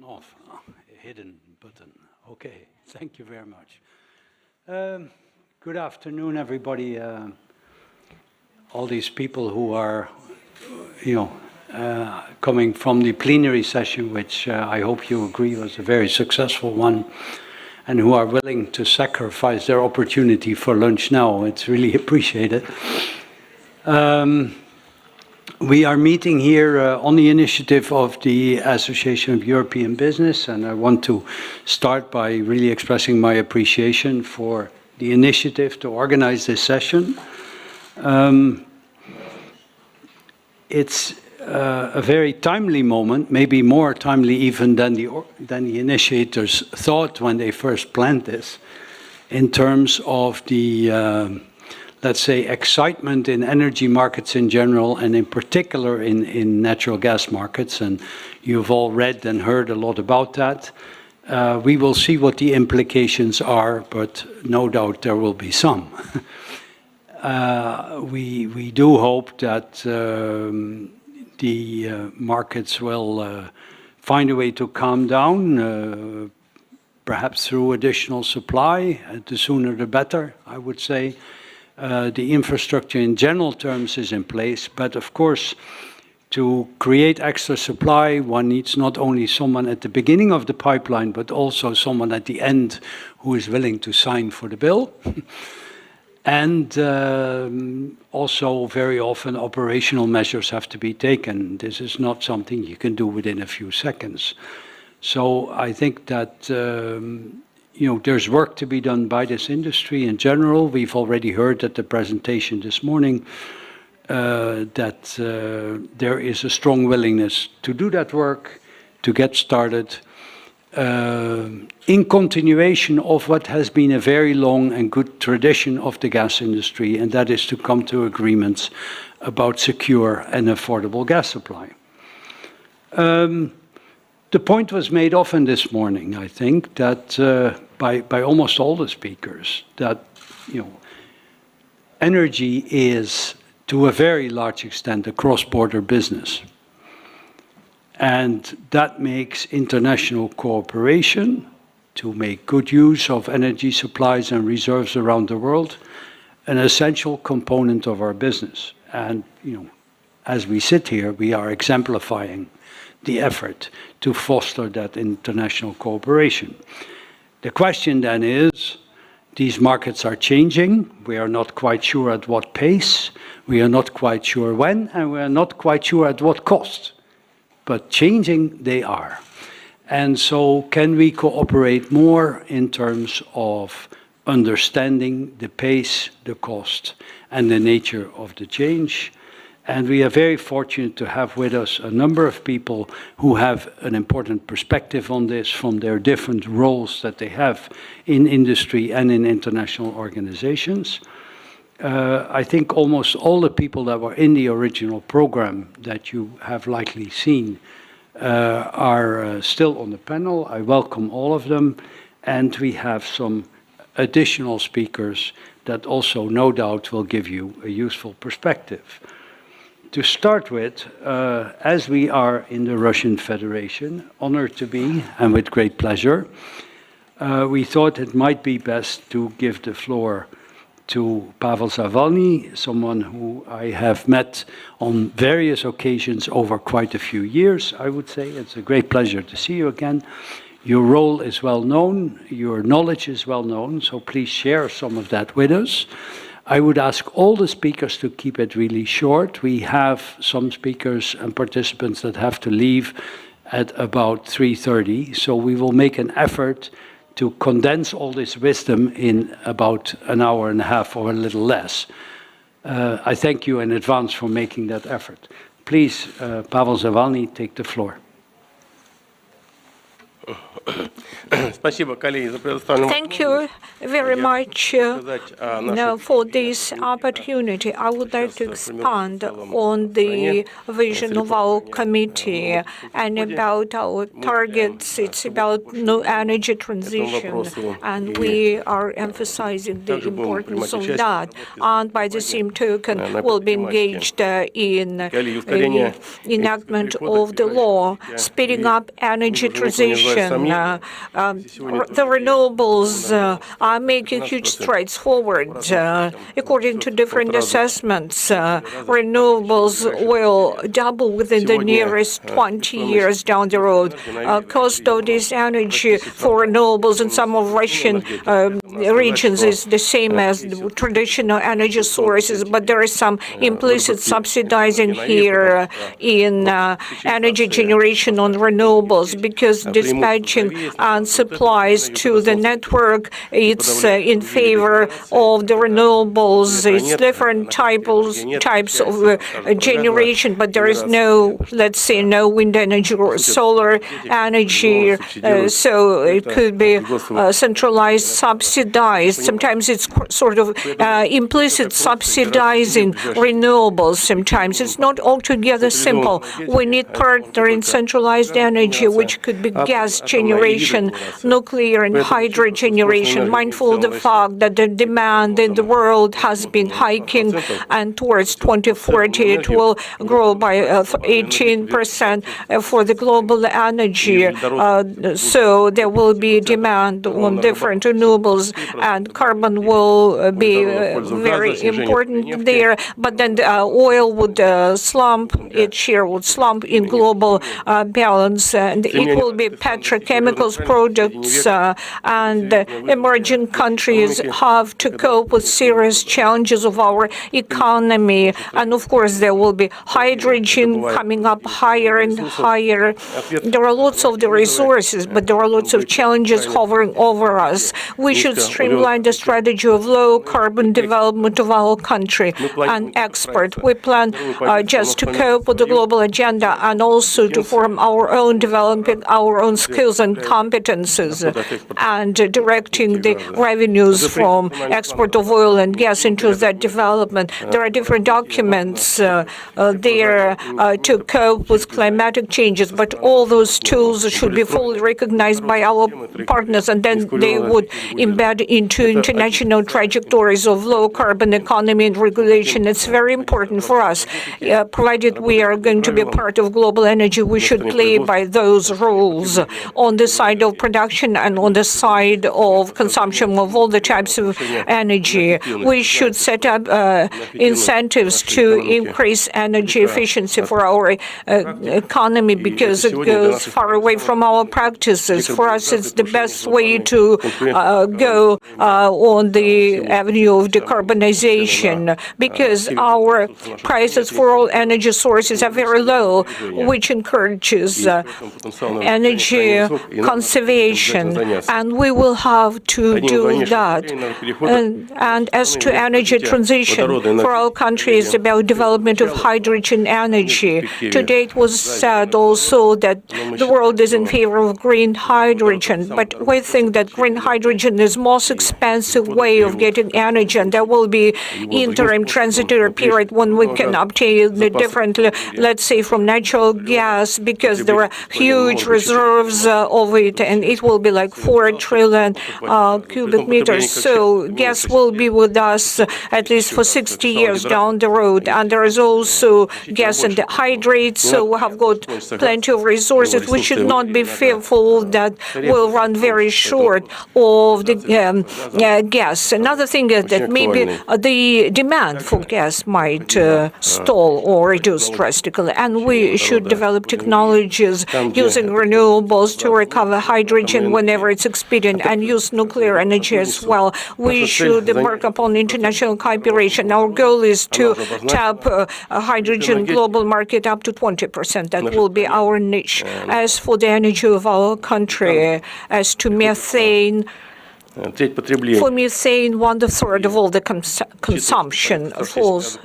Off, a hidden button. Okay, thank you very much. Good afternoon, everybody. All these people who are, coming from the plenary session, which I hope you agree was a very successful one, and who are willing to sacrifice their opportunity for lunch now. It's really appreciated. We are meeting here on the initiative of the Association of European Business, and I want to start by really expressing my appreciation for the initiative to organize this session. It's a very timely moment, maybe more timely even than the initiators thought when they first planned this, in terms of the let's say, excitement in energy markets in general, and in particular in natural gas markets. And you've all read and heard a lot about that. We will see what the implications are, but no doubt there will be some. We do hope that the markets will find a way to calm down, perhaps through additional supply. The sooner the better, I would say. The infrastructure in general terms is in place, but of course, to create extra supply, one needs not only someone at the beginning of the pipeline, but also someone at the end who is willing to sign for the bill. And also, very often, operational measures have to be taken. This is not something you can do within a few seconds. So I think that there's work to be done by this industry in general. We've already heard at the presentation this morning that there is a strong willingness to do that work, to get started, in continuation of what has been a very long and good tradition of the gas industry, and that is to come to agreements about secure and affordable gas supply. The point was made often this morning, I think, that by almost all the speakers, that energy is, to a very large extent, a cross-border business. And that makes international cooperation to make good use of energy supplies and reserves around the world an essential component of our business. And as we sit here, we are exemplifying the effort to foster that international cooperation. The question then is, these markets are changing. We are not quite sure at what pace, we are not quite sure when, and we are not quite sure at what cost. But changing they are. And so can we cooperate more in terms of understanding the pace, the cost, and the nature of the change? And we are very fortunate to have with us a number of people who have an important perspective on this from their different roles that they have in industry and in international organizations. I think almost all the people that were in the original program that you have likely seen are still on the panel. I welcome all of them. And we have some additional speakers that also no doubt will give you a useful perspective. To start with, as we are in the Russian Federation, honored to be, and with great pleasure, we thought it might be best to give the floor to Pavel Zavalny, someone who I have met on various occasions over quite a few years, I would say. It's a great pleasure to see you again. Your role is well known, your knowledge is well known, so please share some of that with us. I would ask all the speakers to keep it really short. We have some speakers and participants that have to leave at about 3:30, so we will make an effort to condense all this wisdom in about an hour and a half or a little less. I thank you in advance for making that effort. Please, Pavel Zavalny, take the floor. Thank you very much for this opportunity. I would like to expand on the vision of our committee and about our targets. It's about no energy transition, and we are emphasizing the importance of that. And by the same token, we'll be engaged in enactment of the law, speeding up energy transition. The renewables are making huge strides forward. According to different assessments, renewables will double within the nearest 20 years down the road. Cost of this energy for renewables in some of Russian regions is the same as the traditional energy sources, but there is some implicit subsidizing here in energy generation on renewables, because dispatching and supplies to the network, it's in favor of the renewables. It's different types of generation, but there is no, let's say, no wind energy or solar energy, so it could be centralized, subsidized. Sometimes it's sort of implicit subsidizing renewables. Sometimes it's not altogether simple. We need partner in centralized energy, which could be gas generation, nuclear and hydro generation, mindful of the fact that the demand in the world has been hiking, and towards 2040 it will grow by 18% for the global energy. So there will be demand on different renewables, and carbon will be very important there. But then the oil would slump, its share would slump in global balance, and it will be petrochemicals products, and emerging countries have to cope with serious challenges of our economy. And of course, there will be hydrogen coming up higher and higher. There are lots of the resources, but there are lots of challenges hovering over us. We should streamline the strategy of low carbon development of our country and export. We plan just to cope with the global agenda and also to form our own development, our own skills and competences, and directing the revenues from export of oil and gas into that development. There are different documents there to cope with climatic changes, but all those tools should be fully recognized by our partners, and then they would embed into international trajectories of low carbon economy and regulation. It's very important for us. Provided we are going to be part of global energy, we should play by those rules on the side of production and on the side of consumption of all the types of energy. We should set up incentives to increase energy efficiency for our economy, because it goes far away from our practices. For us, it's the best way to go on the avenue of decarbonization, because our prices for all energy sources are very low, which encourages energy conservation, and we will have to do that. And as to energy transition, for our country is about development of hydrogen energy. Today it was said also that the world is in favor of green hydrogen, but we think that green hydrogen is most expensive way of getting energy, and there will be interim transitory period when we can obtain it differently, let's say from natural gas, because there are huge reserves of it, and it will be like 4 trillion cubic meters. So gas will be with us at least for 60 years down the road. And there is also gas in the hydrates, so we have got plenty of resources. We should not be fearful that we'll run very short of the gas. Another thing is that maybe the demand for gas might stall or reduce drastically, and we should develop technologies using renewables to recover hydrogen whenever it's expedient, and use nuclear energy as well. We should embark upon international cooperation. Our goal is to tap a hydrogen global market up to 20%. That will be our niche. As for the energy of our country, as to methane, For methane, 1/3 of all the consumption falls,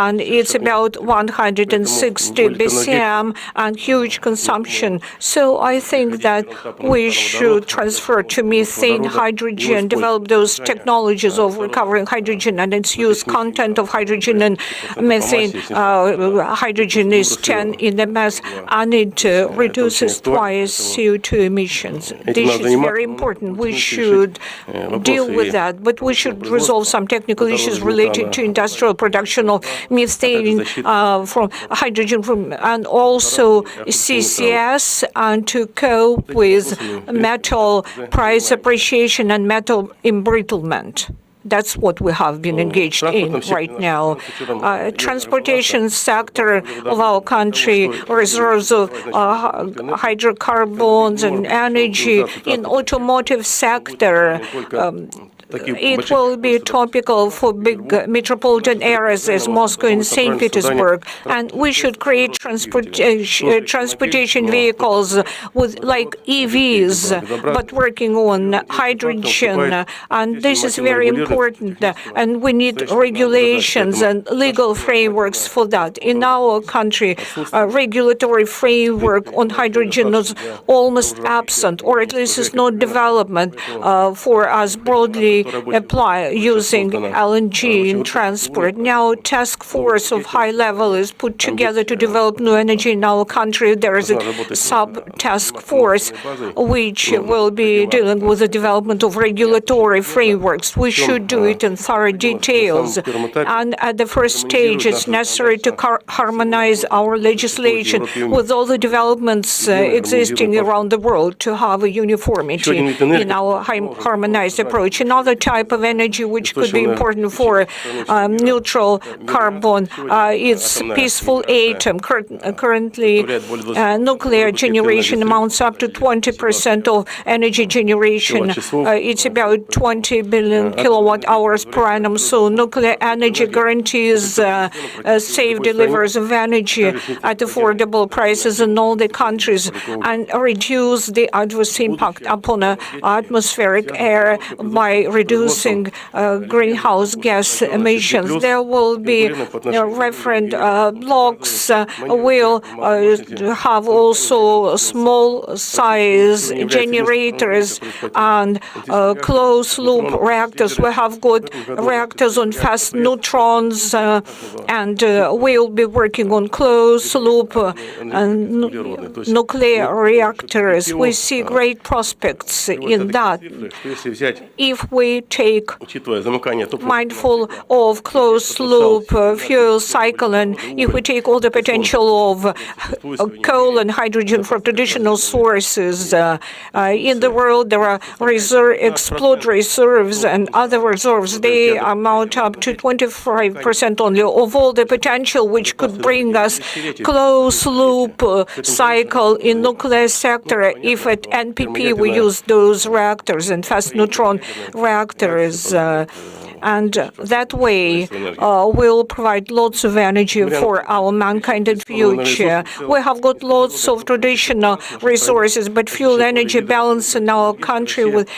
and it's about 160 BCM and huge consumption. So I think that we should transfer to methane hydrogen, develop those technologies of recovering hydrogen and its use. Content of hydrogen and methane, hydrogen is 10 in the mass, and it reduces twice CO2 emissions. This is very important. We should deal with that, but we should resolve some technical issues related to industrial production of methane from hydrogen and also CCS, and to cope with metal price appreciation and metal embrittlement. That's what we have been engaged in right now. Transportation sector of our country, reserves of hydrocarbons and energy. In automotive sector, it will be topical for big metropolitan areas as Moscow and St. Petersburg, and we should create transportation vehicles with like EVs, but working on hydrogen, and this is very important, and we need regulations and legal frameworks for that. In our country, regulatory framework on hydrogen is almost absent, or at least is not development for us broadly apply using LNG in transport. Now, task force of high level is put together to develop new energy in our country. There is a sub-task force which will be dealing with the development of regulatory frameworks. We should do it in thorough details. And at the first stage, it's necessary to harmonize our legislation with all the developments existing around the world to have a uniformity in our harmonized approach. Another type of energy which could be important for neutral carbon is peaceful atom. Currently, nuclear generation amounts up to 20% of energy generation. It's about 20 billion kilowatt hours per annum. So nuclear energy guarantees safe deliveries of energy at affordable prices in all the countries and reduce the adverse impact upon atmospheric air by reducing greenhouse gas emissions. There will be referent blocks. Will have also small size generators and closed-loop reactors. We have got reactors on fast neutrons, and we'll be working on closed-loop nuclear reactors. We see great prospects in that. If we take mindful of closed-loop fuel cycle, and if we take all the potential of coal and hydrogen from traditional sources in the world, there are explored reserves and other reserves. They amount up to 25% only of all the potential which could bring us closed-loop cycle in nuclear sector if at NPP we use those reactors and fast neutron reactors. And that way will provide lots of energy for our mankind and future. We have got lots of traditional resources, but fuel energy balance in our country with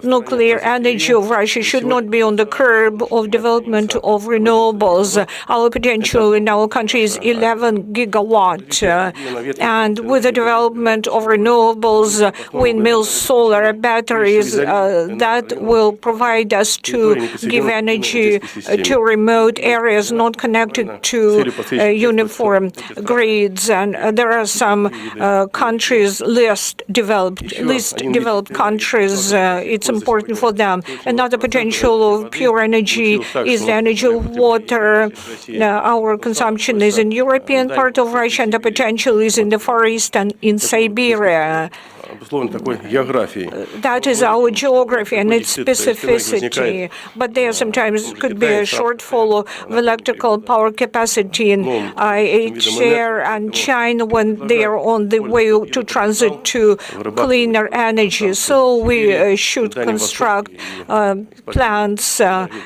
nuclear energy of Russia should not be on the curb of development of renewables. Our potential in our country is 11 gigawatt, and with the development of renewables, windmills, solar, batteries, that will provide us to give energy to remote areas not connected to uniform grids. And there are some countries, least developed countries, it's important for them. Another potential of pure energy is the energy of water. Our consumption is in European part of Russia, and the potential is in the Far East and in Siberia. That is our geography and its specificity. But there sometimes could be a shortfall of electrical power capacity in HCR and China when they are on the way to transit to cleaner energy. So we should construct plants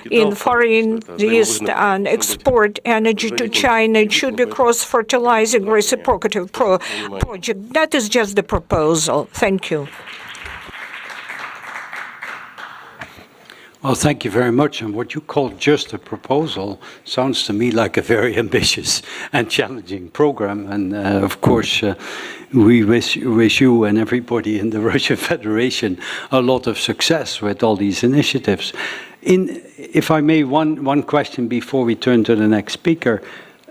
in Far East and export energy to China. It should be cross-fertilizing reciprocative project. That is just the proposal. Thank you. Well, thank you very much. And what you call just a proposal sounds to me like a very ambitious and challenging program. And of course, we wish you and everybody in the Russian Federation a lot of success with all these initiatives. If I may, one question before we turn to the next speaker.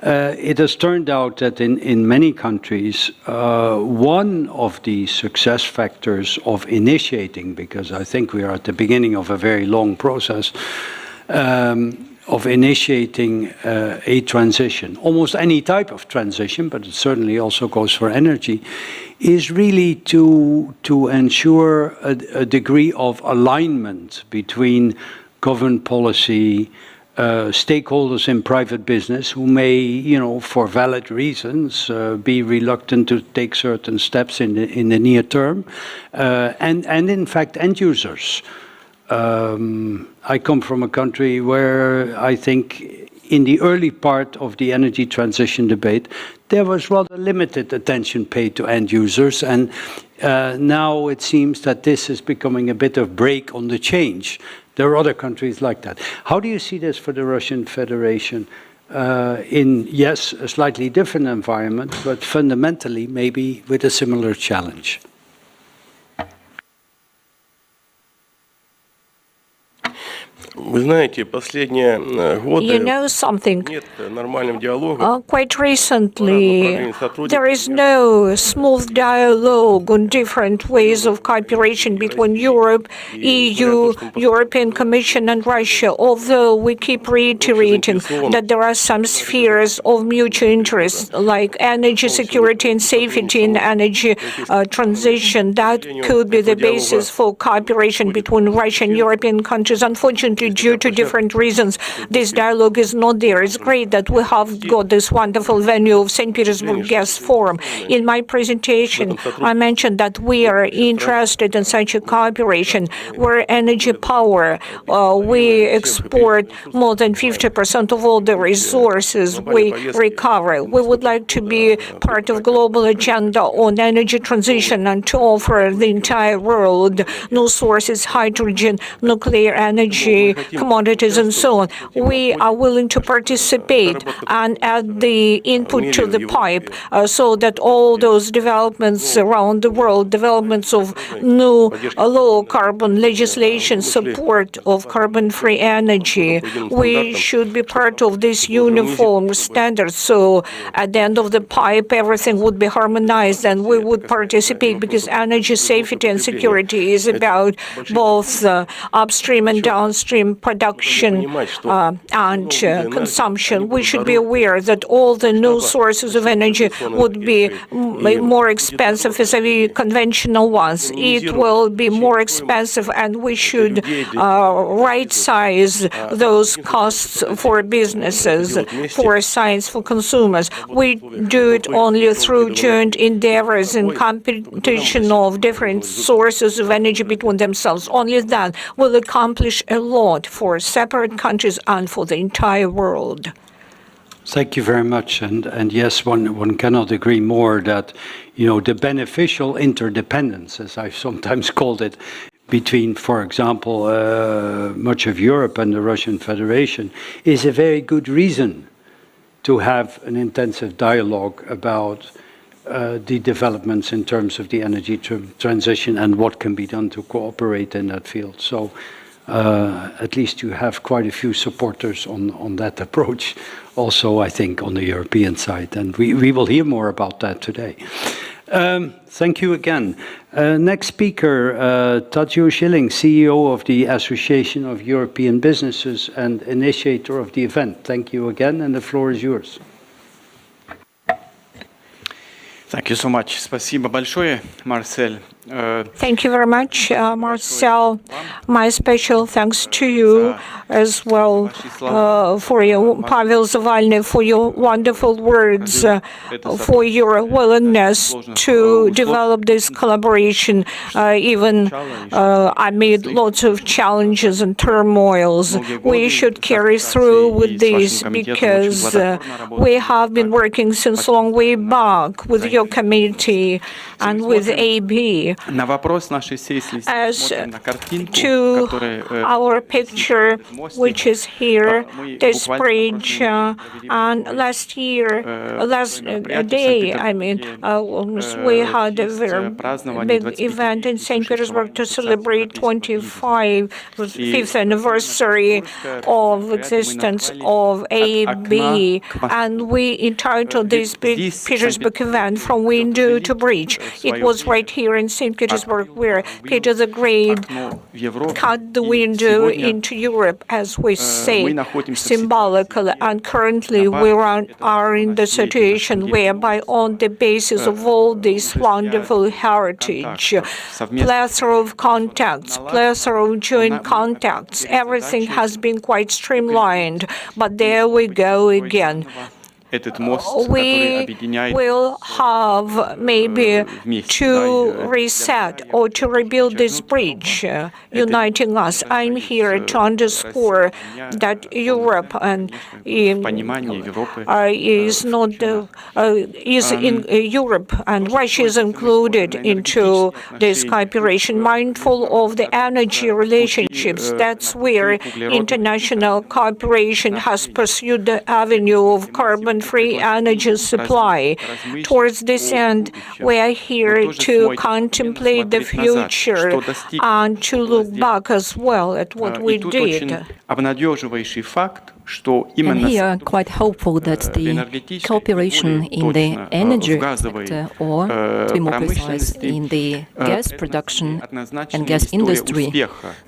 It has turned out that in many countries, one of the success factors of initiating, because I think we are at the beginning of a very long process, of initiating a transition, almost any type of transition, but it certainly also goes for energy, is really to ensure a degree of alignment between government policy, stakeholders in private business who may, for valid reasons, be reluctant to take certain steps in the near term, and in fact end users. I come from a country where I think in the early part of the energy transition debate, there was rather limited attention paid to end users, and now it seems that this is becoming a bit of brake on the change. There are other countries like that. How do you see this for the Russian Federation in, yes, a slightly different environment, but fundamentally maybe with a similar challenge? You know something? Quite recently, there is no smooth dialogue on different ways of cooperation between Europe, EU, European Commission and Russia, although we keep reiterating that there are some spheres of mutual interest, like energy security and safety in energy transition. That could be the basis for cooperation between Russia and European countries. Unfortunately, due to different reasons, this dialogue is not there. It's great that we have got this wonderful venue of St. Petersburg Gas Forum. In my presentation, I mentioned that we are interested in such a cooperation where energy power, we export more than 50% of all the resources we recover. We would like to be part of global agenda on energy transition and to offer the entire world new sources, hydrogen, nuclear energy, commodities, and so on. We are willing to participate and add the input to the pipe so that all those developments around the world, developments of new low-carbon legislation, support of carbon-free energy, we should be part of this uniform standard. So at the end of the pipe, everything would be harmonized and we would participate, because energy safety and security is about both upstream and downstream production and consumption. We should be aware that all the new sources of energy would be more expensive vis-a-vis conventional ones. It will be more expensive, and we should right-size those costs for businesses, for science, for consumers. We do it only through joint endeavors and competition of different sources of energy between themselves. Only that will accomplish a lot for separate countries and for the entire world. Thank you very much. And yes, one cannot agree more that, the beneficial interdependence, as I've sometimes called it, between, for example, much of Europe and the Russian Federation, is a very good reason to have an intensive dialogue about the developments in terms of the energy transition and what can be done to cooperate in that field. So at least you have quite a few supporters on that approach, also, I think, on the European side. And we will hear more about that today. Thank you again. Next speaker, Tadeusz Schilling, CEO of the Association of European Businesses and initiator of the event. Thank you again, and the floor is yours. Thank you so much. Спасибо большое, Marcel. Thank you very much, Marcel. My special thanks to you as well, for your, Pavel Zavalny, for your wonderful words, for your willingness to develop this collaboration, even amid lots of challenges and turmoils. We should carry through with this, because we have been working since long way back with your committee and with AB. As to to our picture, which is here, this bridge. And last day, we had a very big event in St. Petersburg to celebrate 25th anniversary of existence of AB, and we entitled this big Petersburg event From Window to Bridge. It was right here in St. Petersburg where Peter the Great cut the window into Europe, as we say, symbolically. And currently we are in the situation whereby on the basis of all this wonderful heritage, plethora of contacts, plethora of joint contacts, everything has been quite streamlined. But there we go again. We will have maybe to reset or to rebuild this bridge, uniting us. I'm here to underscore that Europe is in Europe, and Russia is included into this cooperation, mindful of the energy relationships. That's where international cooperation has pursued the avenue of carbon-free energy supply. Towards this end, we are here to contemplate the future and to look back as well at what we did. And here, quite hopeful that the cooperation in the energy sector, or to be more precise, in the gas production and gas industry,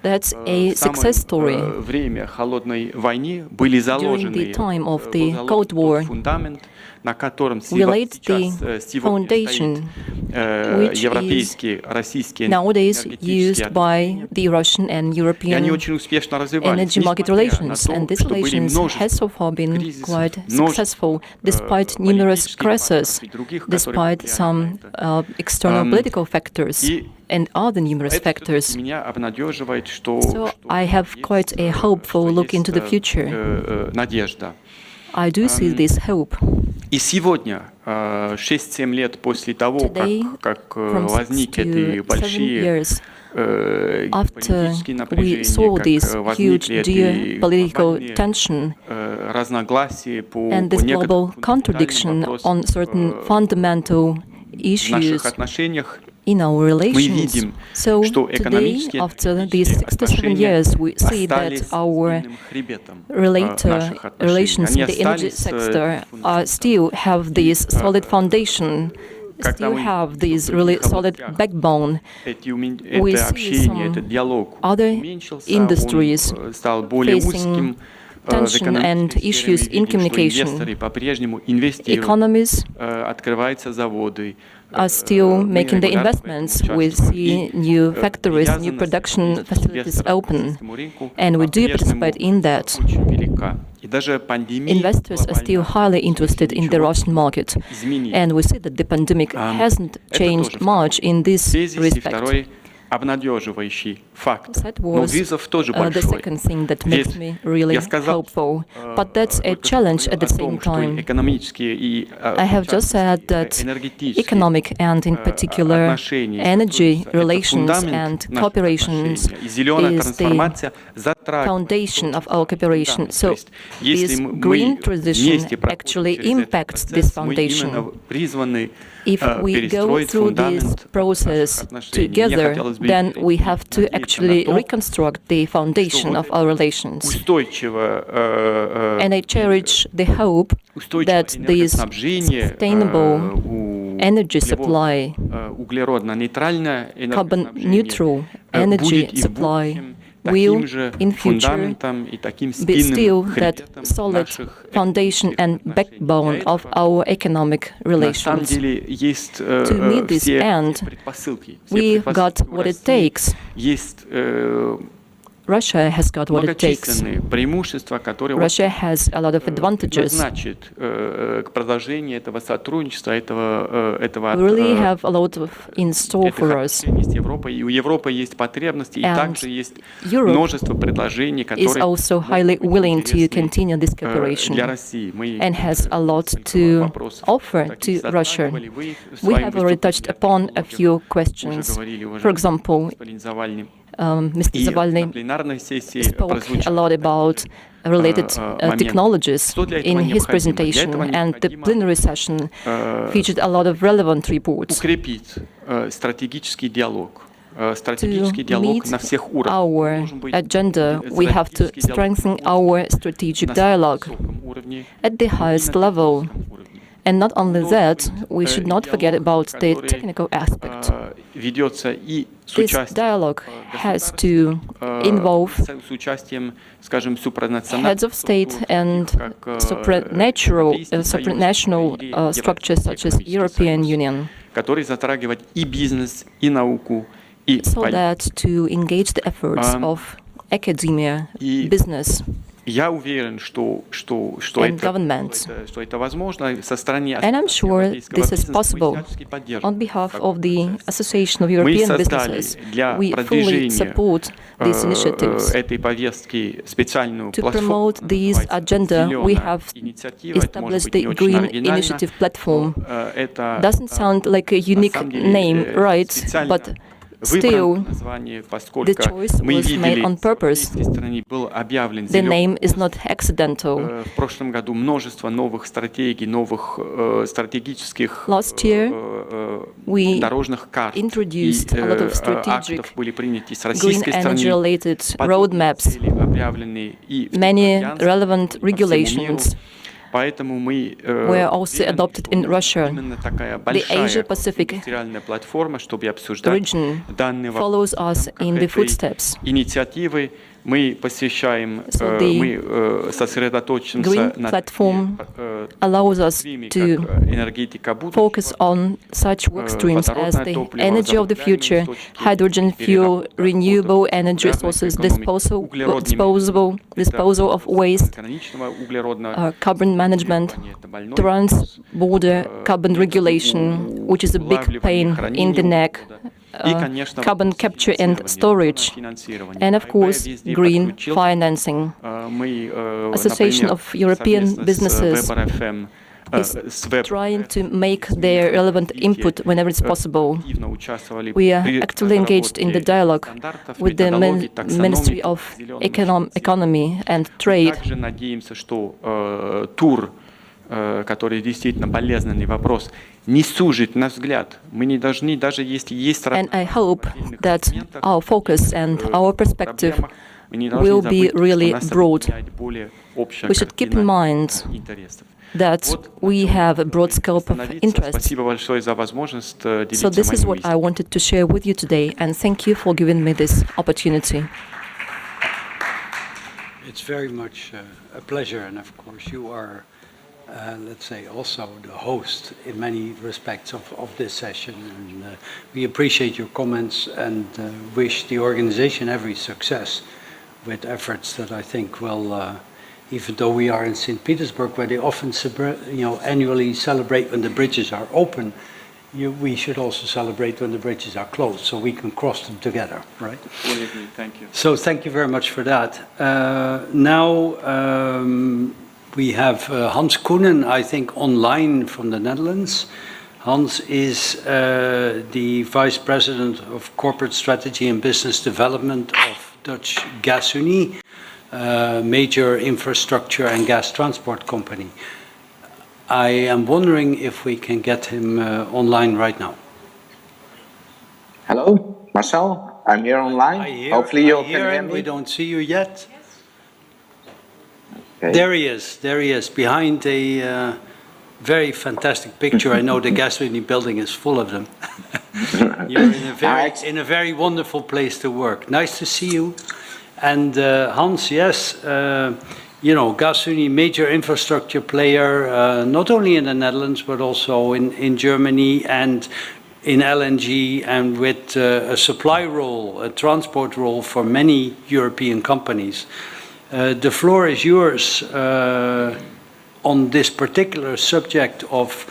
that's a success story. During the time of the Cold War, we laid the foundation which is nowadays used by the Russian and European energy market relations. And these relations has so far been quite successful, despite numerous crises, despite some external political factors and other numerous factors. So I have quite a hopeful look into the future. I do see this hope. И сегодня, 6-7 лет после того, как возник эти большие after we saw this huge geopolitical tension and this global contradiction on certain fundamental issues in our relations. So today, after these 67 years, we see that our relations in the energy sector still have this solid foundation, still have this really solid backbone. We see some other industries facing tension and issues in communication. Economies are still making the investments. We see new factories, new production facilities open, and we do participate in that. Investors are still highly interested in the Russian market, and we see that the pandemic hasn't changed much in this respect. That was the second thing that makes me really hopeful. But that's a challenge at the same time. I have just said that economic and in particular energy relations and cooperations is the foundation of our cooperation. So this green transition actually impacts this foundation. If we go through this process together, then we have to actually reconstruct the foundation of our relations. And I cherish the hope that this sustainable energy supply, carbon neutral energy supply, will in future be still that solid foundation and backbone of our economic relations. To meet this end, we've got what it takes. Russia has got what it takes. Russia has a lot of advantages. We really have a lot in store for us. And Europe is also highly willing to continue this cooperation and has a lot to offer to Russia. We have already touched upon a few questions. For example, Mr. Zavalny spoke a lot about related technologies in his presentation, and the plenary session featured a lot of relevant reports. To meet our agenda, we have to strengthen our strategic dialogue at the highest level. And not only that, we should not forget about the technical aspect. This dialogue has to involve heads of state and supranational structures such as European Union, so that to engage the efforts of academia, business, and governments. And I'm sure this is possible. On behalf of the Association of European Businesses, we fully support these initiatives. To promote this agenda, we have established the Green Initiative Platform. Doesn't sound like a unique name, right? But still, the choice was made on purpose. The name is not accidental. Last year, we introduced a lot of strategic green energy-related roadmaps, many relevant regulations were also adopted in Russia. The Asia-Pacific region follows us in the footsteps. So the Green Platform allows us to focus on such work streams as the energy of the future, hydrogen fuel, renewable energy sources, disposal of waste, carbon management, trans-border carbon regulation, which is a big pain in the neck, carbon capture and storage, and of course, green financing. Association of European Businesses is trying to make their relevant input whenever it's possible. We are actively engaged in the dialogue with the Ministry of Economy and Trade. который действительно болезненный вопрос, не сужит на взгляд. Мы не должны, даже если есть And I hope that our focus and our perspective will be really broad. We should keep in mind that we have a broad scope of interests. So this is what I wanted to share with you today, and thank you for giving me this opportunity. It's very much a pleasure, and of course you are let's say also the host in many respects of this session, and we appreciate your comments and wish the organization every success with efforts that I think will, even though we are in St. Petersburg, where they often annually celebrate when the bridges are open, we should also celebrate when the bridges are closed, so we can cross them together, right? Thank you. So thank you very much for that. Now we have Hans Koenen, I think, online from the Netherlands. Hans is the Vice President of Corporate Strategy and Business Development of Dutch GasUnie, major infrastructure and gas transport company. I am wondering if we can get him online right now. Hello, Marcel. I'm here online. Hopefully you can hear me. We don't see you yet. Okay. There he is, behind a very fantastic picture. I know the GasUnie building is full of them. You're in a very wonderful place to work. Nice to see you. And Hans, yes, GasUnie, major infrastructure player, not only in the Netherlands, but also in Germany and in LNG, and with a supply role, a transport role for many European companies. The floor is yours on this particular subject of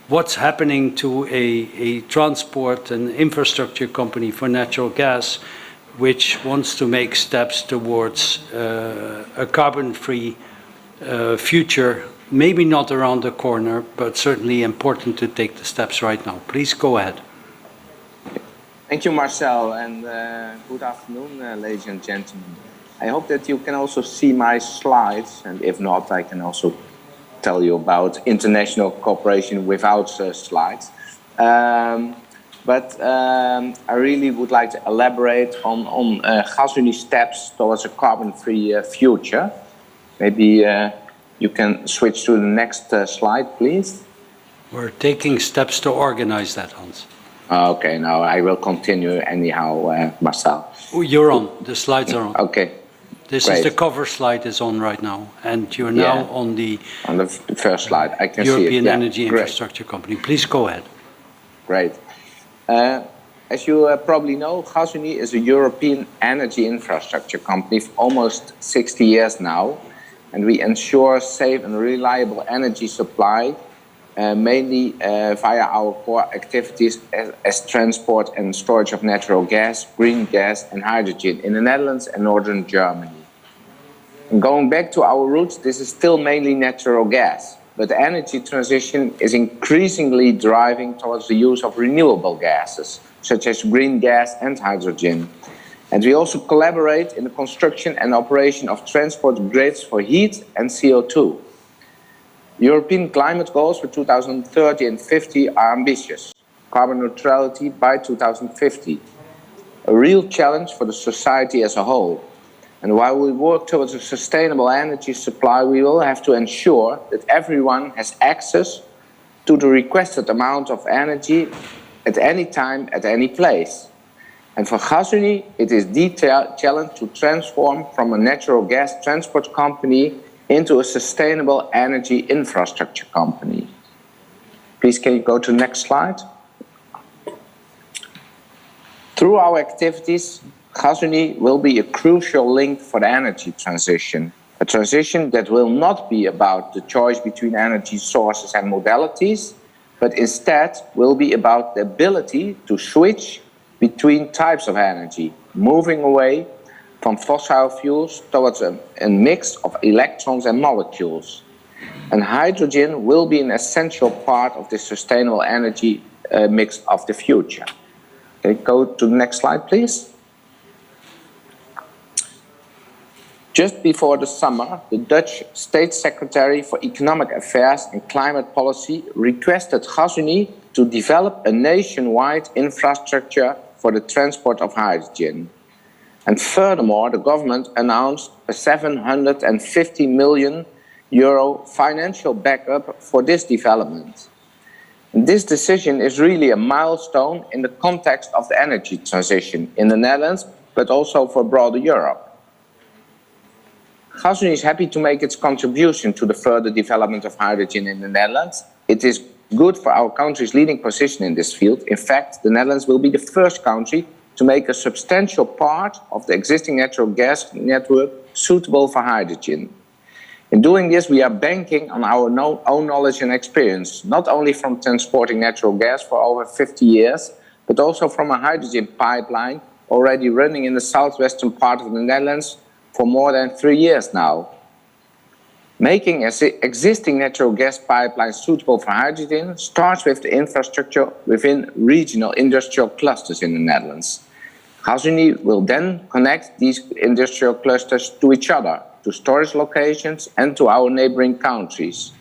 what's happening to a transport and infrastructure company for natural gas, which wants to make steps towards a carbon-free future, maybe not around the corner, but certainly important to take the steps right now. Please go ahead. Thank you, Marcel, and good afternoon, ladies and gentlemen. I hope that you can also see my slides, and if not, I can also tell you about international cooperation without slides. But I really would like to elaborate on Gasunie's steps towards a carbon-free future. Maybe you can switch to the next slide, please. We're taking steps to organize that, Hans. Okay, now I will continue anyhow, Marcel. You're on. The slides are on. Okay. This Great. is the cover slide is on right now, and you're now on the first slide. I can European see it. Yeah. Energy Infrastructure Company. Please go ahead. Great. As you probably know, Gasunie is a European energy infrastructure company for almost 60 years now, and we ensure safe and reliable energy supply, mainly via our core activities as transport and storage of natural gas, green gas and hydrogen in the Netherlands and northern Germany. And going back to our roots, this is still mainly natural gas, but the energy transition is increasingly driving towards the use of renewable gases, such as green gas and hydrogen. And we also collaborate in the construction and operation of transport grids for heat and CO2. European climate goals for 2030 and 50 are ambitious. Carbon neutrality by 2050. A real challenge for the society as a whole. And while we work towards a sustainable energy supply, we will have to ensure that everyone has access to the requested amount of energy at any time, at any place. And for Gasunie, it is the challenge to transform from a natural gas transport company into a sustainable energy infrastructure company. Please, can you go to the next slide? Through our activities, Gasunie will be a crucial link for the energy transition. A transition that will not be about the choice between energy sources and modalities, but instead will be about the ability to switch between types of energy, moving away from fossil fuels towards a mix of electrons and molecules. And hydrogen will be an essential part of the sustainable energy mix of the future. Okay, go to the next slide, please. Just before the summer, the Dutch State Secretary for Economic Affairs and Climate Policy requested Gasunie to develop a nationwide infrastructure for the transport of hydrogen. And furthermore, the government announced a 750 million euro financial backup for this development. And this decision is really a milestone in the context of the energy transition in the Netherlands, but also for broader Europe. Gasunie is happy to make its contribution to the further development of hydrogen in the Netherlands. It is good for our country's leading position in this field. In fact, the Netherlands will be the first country to make a substantial part of the existing natural gas network suitable for hydrogen. In doing this, we are banking on our own knowledge and experience, not only from transporting natural gas for over 50 years, but also from a hydrogen pipeline already running in the southwestern part of the Netherlands for more than 3 years now. Making existing natural gas pipelines suitable for hydrogen starts with the infrastructure within regional industrial clusters in the Netherlands. Gasunie will then connect these industrial clusters to each other, to storage locations and to our neighboring countries.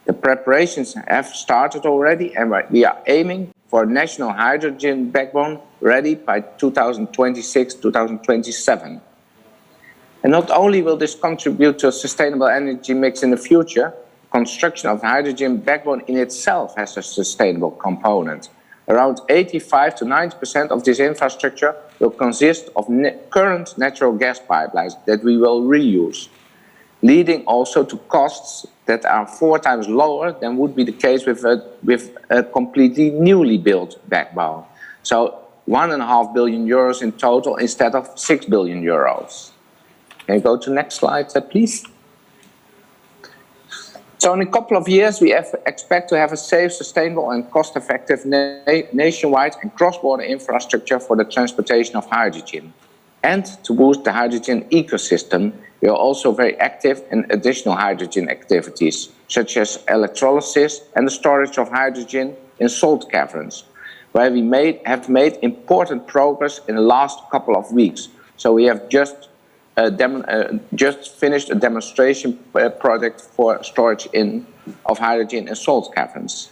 The preparations have started already and we are aiming for a national hydrogen backbone ready by 2026-2027. And not only will this contribute to a sustainable energy mix in the future, construction of the hydrogen backbone in itself has a sustainable component. Around 85 to 90% of this infrastructure will consist of current natural gas pipelines that we will reuse, leading also to costs that are 4 times lower than would be the case with a completely newly built backbone. So 1.5 billion euros in total instead of 6 billion euros. Can you go to the next slide, please? So in a couple of years, we expect to have a safe, sustainable and cost-effective nationwide and cross-border infrastructure for the transportation of hydrogen. And to boost the hydrogen ecosystem, we are also very active in additional hydrogen activities, such as electrolysis and the storage of hydrogen in salt caverns. where we have made important progress in the last couple of weeks. So we have just finished a demonstration project for storage of hydrogen in salt caverns.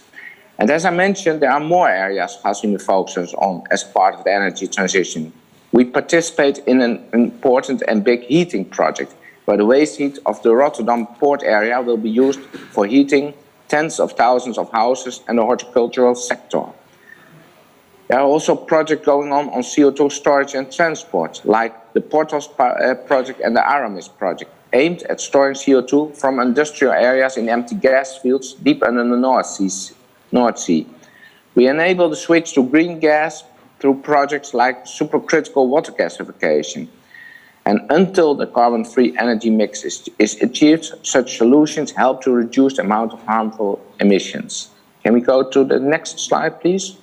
And as I mentioned, there are more areas Gasunie focuses on as part of the energy transition. We participate in an important and big heating project, where the waste heat of the Rotterdam port area will be used for heating tens of thousands of houses and the horticultural sector. There are also projects going on CO2 storage and transport, like the Porthos project and the Aramis project, aimed at storing CO2 from industrial areas in empty gas fields deep under the North Sea. We enable the switch to green gas through projects like supercritical water gasification. And until the carbon-free energy mix is achieved, such solutions help to reduce the amount of harmful emissions. Can we go to the next slide, please?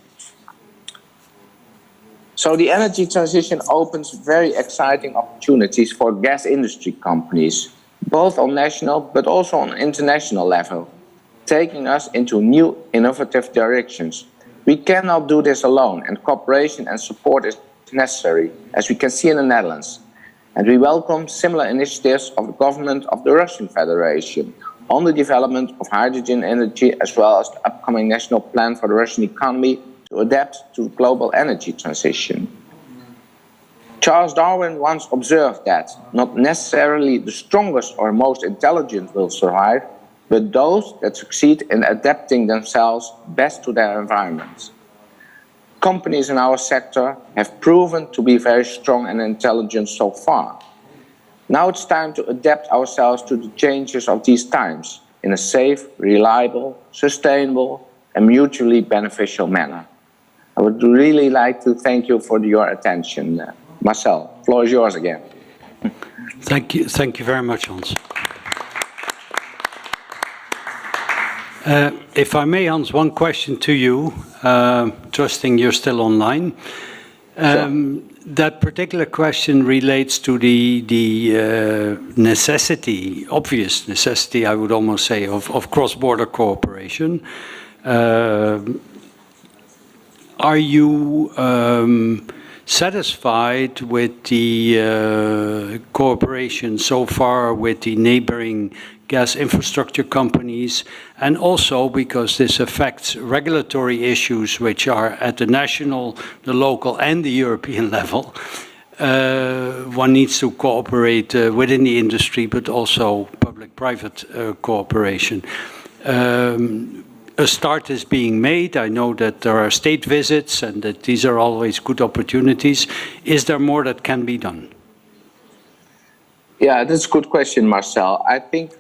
So the energy transition opens very exciting opportunities for gas industry companies, both on national but also on international level, taking us into new innovative directions. We cannot do this alone, and cooperation and support is necessary, as we can see in the Netherlands. And we welcome similar initiatives of the government of the Russian Federation on the development of hydrogen energy, as well as the upcoming national plan for the Russian economy to adapt to global energy transition. Charles Darwin once observed that not necessarily the strongest or most intelligent will survive, but those that succeed in adapting themselves best to their environment. Companies in our sector have proven to be very strong and intelligent so far. Now it's time to adapt ourselves to the changes of these times in a safe, reliable, sustainable, and mutually beneficial manner. I would really like to thank you for your attention. Marcel, the floor is yours again. Thank you very much, Hans. If I may, Hans, one question to you, trusting you're still online. Sure. That particular question relates to the necessity, obvious necessity, I would almost say, of cross-border cooperation. Are you satisfied with the cooperation so far with the neighboring gas infrastructure companies, and also because this affects regulatory issues which are at the national, the local and the European level? One needs to cooperate within the industry, but also public-private cooperation. A start is being made. I know that there are state visits and that these are always good opportunities. Is there more that can be done? Yeah, that's a good question, Marcel. I think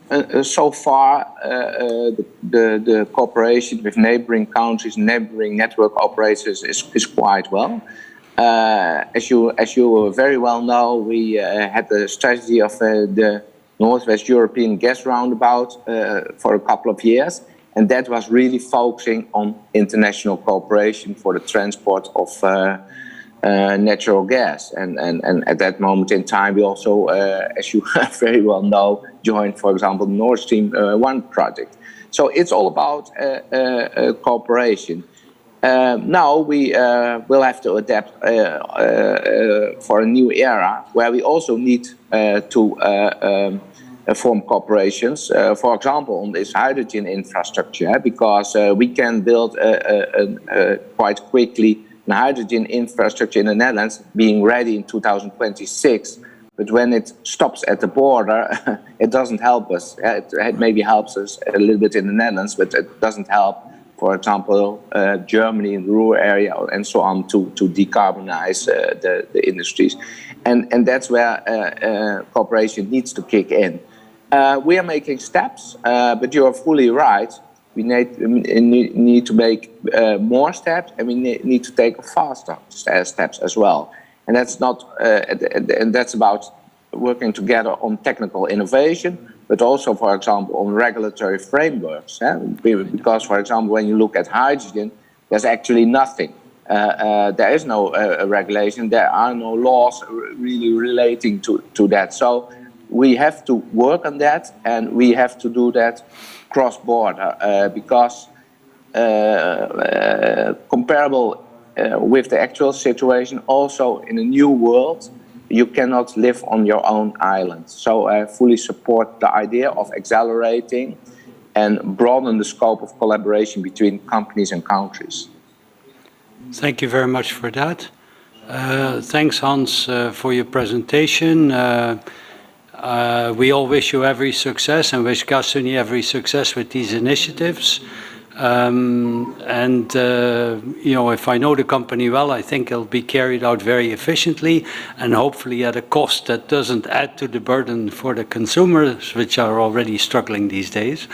so far the cooperation with neighboring countries, neighboring network operators is quite well. As you very well know, we had the strategy of the Northwest European gas roundabout for a couple of years. And that was really focusing on international cooperation for the transport of natural gas. And at that moment in time, we also, as you very well know, joined, for example, the Nord Stream 1 project. So it's all about cooperation. Now we will have to adapt for a new era where we also need to form corporations, for example, on this hydrogen infrastructure, because we can build quite quickly a hydrogen infrastructure in the Netherlands, being ready in 2026. But when it stops at the border, it doesn't help us. It maybe helps us a little bit in the Netherlands, but it doesn't help, for example, Germany in the rural area and so on to decarbonize the industries. And that's where cooperation needs to kick in. We are making steps, but you are fully right. We need to make more steps, and we need to take faster steps as well. And that's not, and that's about working together on technical innovation, but also, for example, on regulatory frameworks. Because, for example, when you look at hydrogen, there's actually nothing. There is no regulation. There are no laws really relating to that. So we have to work on that, and we have to do that cross-border because comparable with the actual situation, also in a new world, you cannot live on your own island. So I fully support the idea of accelerating and broaden the scope of collaboration between companies and countries. Thank you very much for that. Thanks, Hans, for your presentation. We all wish you every success and wish Gasunie every success with these initiatives. If I know the company well, I think it'll be carried out very efficiently and hopefully at a cost that doesn't add to the burden for the consumers, which are already struggling these days.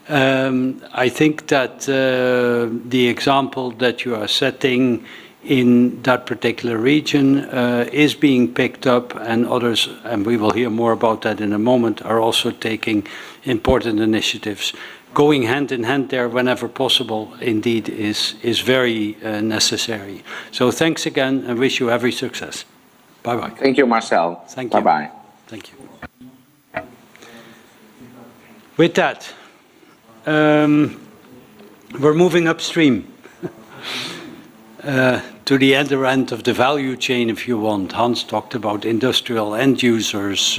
I think that the example that you are setting in that particular region is being picked up, and others, and we will hear more about that in a moment, are also taking important initiatives. Going hand in hand there whenever possible, indeed, is very necessary. So thanks again, and wish you every success. Bye-bye. Thank you, Marcel. Thank you. Bye-bye. Thank you. With that, we're moving upstream to the other end of the value chain, if you want. Hans talked about industrial end users,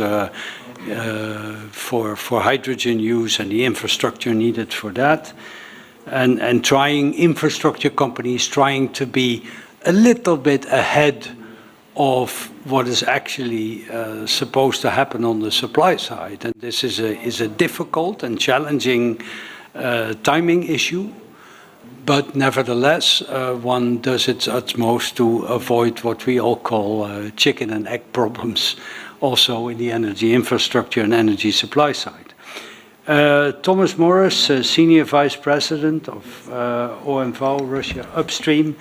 for hydrogen use and the infrastructure needed for that, and trying infrastructure companies trying to be a little bit ahead of what is actually supposed to happen on the supply side. And this is a difficult and challenging timing issue, but nevertheless, one does its utmost to avoid what we all call chicken and egg problems, also in the energy infrastructure and energy supply side. Thomas Morris, Senior Vice President of OMV Russia Upstream.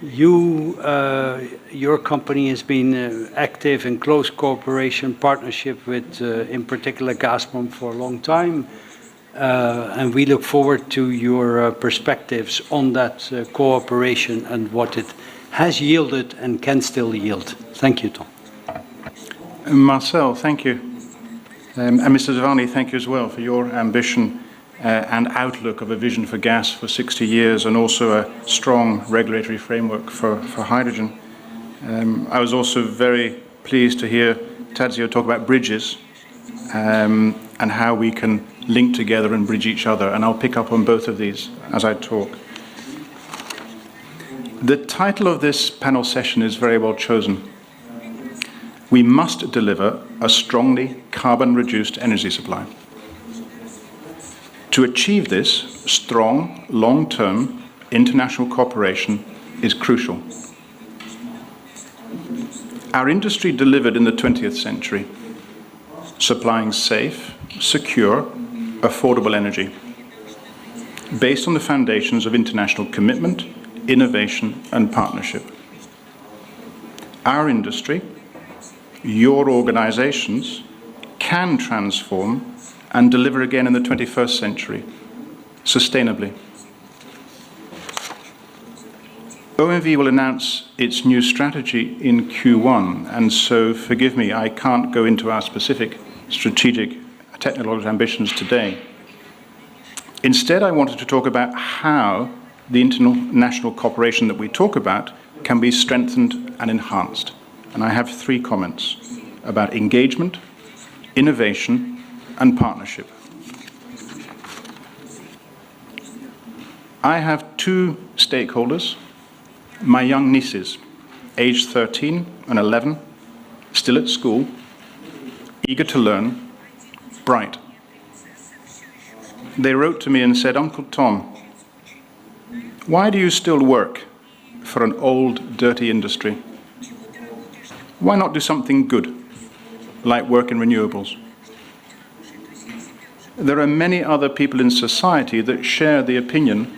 Your company has been active in close cooperation, partnership with, in particular, Gazprom for a long time. And we look forward to your perspectives on that cooperation and what it has yielded and can still yield. Thank you, Tom. Marcel, thank you. And Mr. Zavani, thank you as well for your ambition and outlook of a vision for gas for 60 years and also a strong regulatory framework for hydrogen. I was also very pleased to hear Tadzio talk about bridges and how we can link together and bridge each other, and I'll pick up on both of these as I talk. The title of this panel session is very well chosen. We must deliver a strongly carbon-reduced energy supply. To achieve this, strong, long-term international cooperation is crucial. Our industry delivered in the 20th century, supplying safe, secure, affordable energy, based on the foundations of international commitment, innovation, and partnership. Our industry, your organizations, can transform and deliver again in the 21st century, sustainably. OMV will announce its new strategy in Q1, and so forgive me, I can't go into our specific strategic technological ambitions today. Instead, I wanted to talk about how the international cooperation that we talk about can be strengthened and enhanced. And I have 3 comments about engagement, innovation, and partnership. I have 2 stakeholders, my young nieces, aged 13 and 11, still at school, eager to learn, bright. They wrote to me and said, "Uncle Tom, why do you still work for an old, dirty industry? Why not do something good, like work in renewables?" There are many other people in society that share the opinion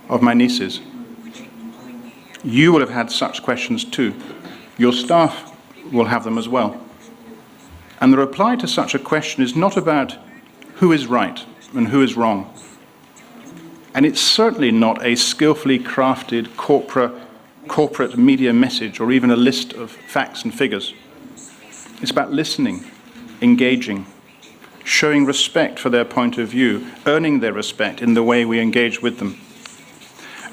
of my nieces. You will have had such questions too. Your staff will have them as well. And the reply to such a question is not about who is right and who is wrong. And it's certainly not a skillfully crafted corporate media message or even a list of facts and figures. It's about listening, engaging, showing respect for their point of view, earning their respect in the way we engage with them,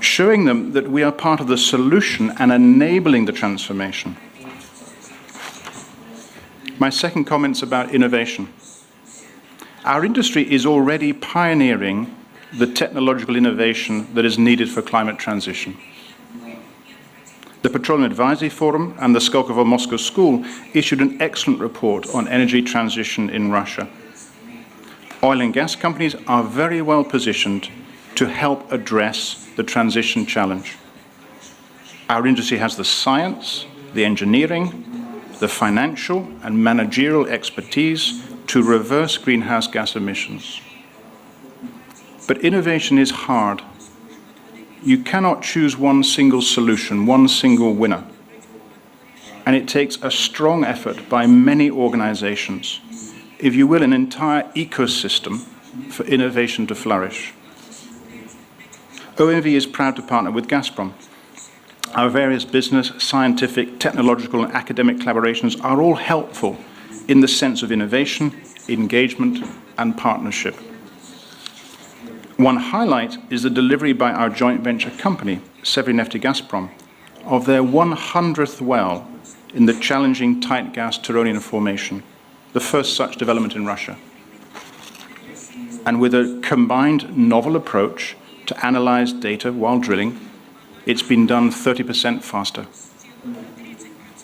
showing them that we are part of the solution and enabling the transformation. My second comment's about innovation. Our industry is already pioneering the technological innovation that is needed for climate transition. The Petroleum Advisory Forum and the Skolkovo Moscow School issued an excellent report on energy transition in Russia. Oil and gas companies are very well positioned to help address the transition challenge. Our industry has the science, the engineering, the financial and managerial expertise to reverse greenhouse gas emissions. But innovation is hard. You cannot choose one single solution, one single winner. And it takes a strong effort by many organizations, if you will, an entire ecosystem for innovation to flourish. OMV is proud to partner with Gazprom. Our various business, scientific, technological, and academic collaborations are all helpful in the sense of innovation, engagement, and partnership. One highlight is the delivery by our joint venture company, Severneftegaz Gazprom, of their 100th well in the challenging tight gas Turonian formation, the first such development in Russia. And with a combined novel approach to analyze data while drilling, it's been done 30% faster.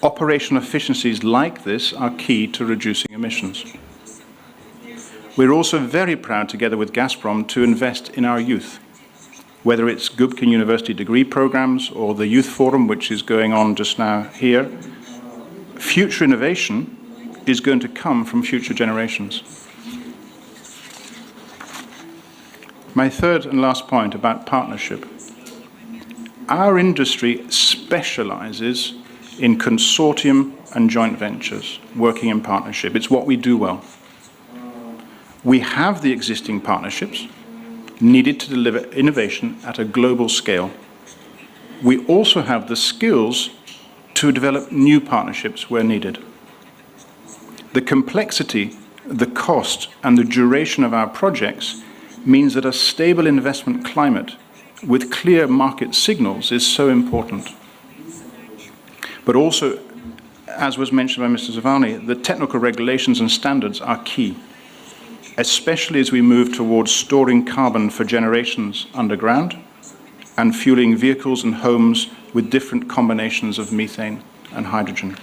Operational efficiencies like this are key to reducing emissions. We're also very proud, together with Gazprom, to invest in our youth, whether it's Gubkin University degree programs or the Youth Forum, which is going on just now here. Future innovation is going to come from future generations. My third and last point about partnership. Our industry specializes in consortium and joint ventures, working in partnership. It's what we do well. We have the existing partnerships needed to deliver innovation at a global scale. We also have the skills to develop new partnerships where needed. The complexity, the cost, and the duration of our projects means that a stable investment climate with clear market signals is so important. But also, as was mentioned by Mr. Zavarny, the technical regulations and standards are key, especially as we move towards storing carbon for generations underground and fueling vehicles and homes with different combinations of methane and hydrogen.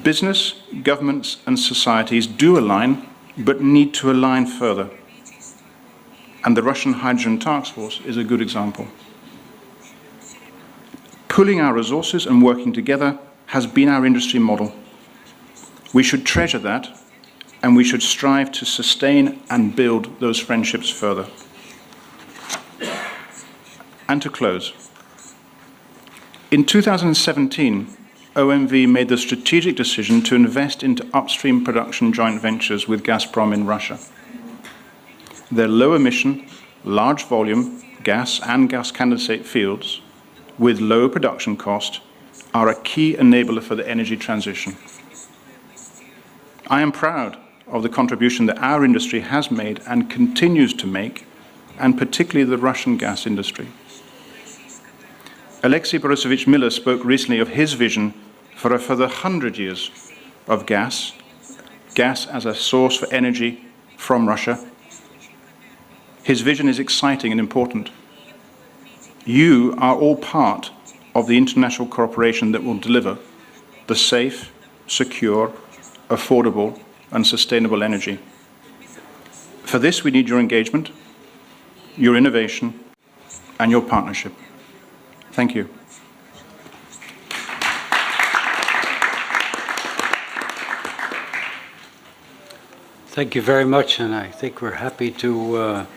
Business, governments, and societies do align, but need to align further. And the Russian Hydrogen Task Force is a good example. Pooling our resources and working together has been our industry model. We should treasure that, and we should strive to sustain and build those friendships further. And to close, in 2017, OMV made the strategic decision to invest into upstream production joint ventures with Gazprom in Russia. Their low-emission, large-volume gas and gas condensate fields with low production cost are a key enabler for the energy transition. I am proud of the contribution that our industry has made and continues to make, and particularly the Russian gas industry. Alexei Borisovich Miller spoke recently of his vision for a further 100 years of gas as a source for energy from Russia. His vision is exciting and important. You are all part of the international cooperation that will deliver the safe, secure, affordable, and sustainable energy. For this, we need your engagement, your innovation, and your partnership. Thank you. Thank you very much, and I think we're happy to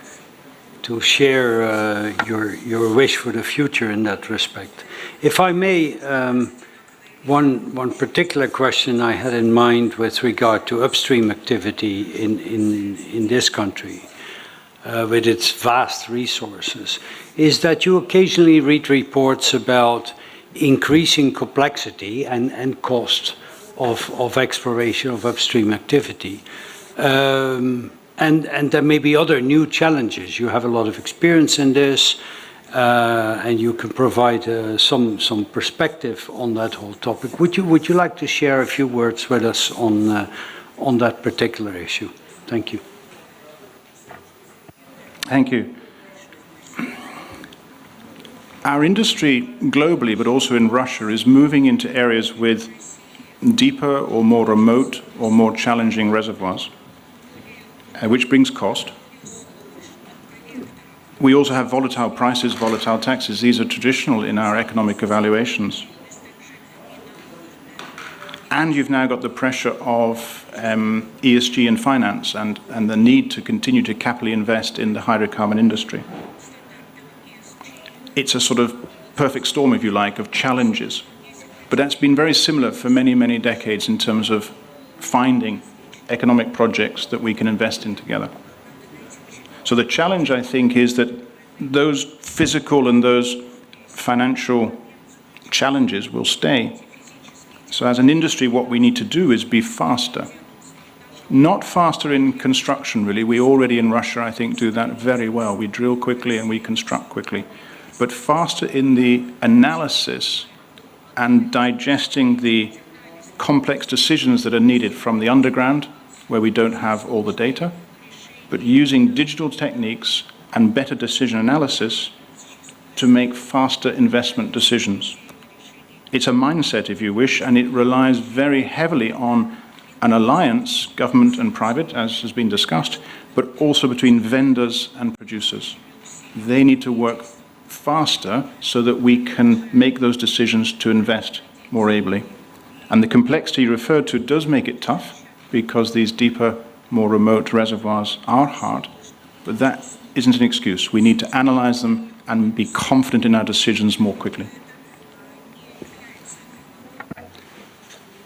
share your wish for the future in that respect. If I may, one particular question I had in mind with regard to upstream activity in this country, with its vast resources, is that you occasionally read reports about increasing complexity and cost of exploration of upstream activity. And there may be other new challenges. You have a lot of experience in this. and you can provide some perspective on that whole topic. Would you like to share a few words with us on that particular issue? Thank you. Thank you. Our industry globally, but also in Russia, is moving into areas with deeper or more remote or more challenging reservoirs, which brings cost. We also have volatile prices, volatile taxes. These are traditional in our economic evaluations. And you've now got the pressure of ESG and finance and the need to continue to capitally invest in the hydrocarbon industry. It's a sort of perfect storm, if you like, of challenges. But that's been very similar for many, many decades in terms of finding economic projects that we can invest in together. So the challenge, I think, is that those physical and those financial challenges will stay. So as an industry, what we need to do is be faster. Not faster in construction, really. We already in Russia, I think, do that very well. We drill quickly and we construct quickly. But faster in the analysis and digesting the complex decisions that are needed from the underground, where we don't have all the data, but using digital techniques and better decision analysis to make faster investment decisions. It's a mindset, if you wish, and it relies very heavily on an alliance, government and private, as has been discussed, but also between vendors and producers. They need to work faster so that we can make those decisions to invest more ably. And the complexity you referred to does make it tough, because these deeper, more remote reservoirs are hard, but that isn't an excuse. We need to analyze them and be confident in our decisions more quickly.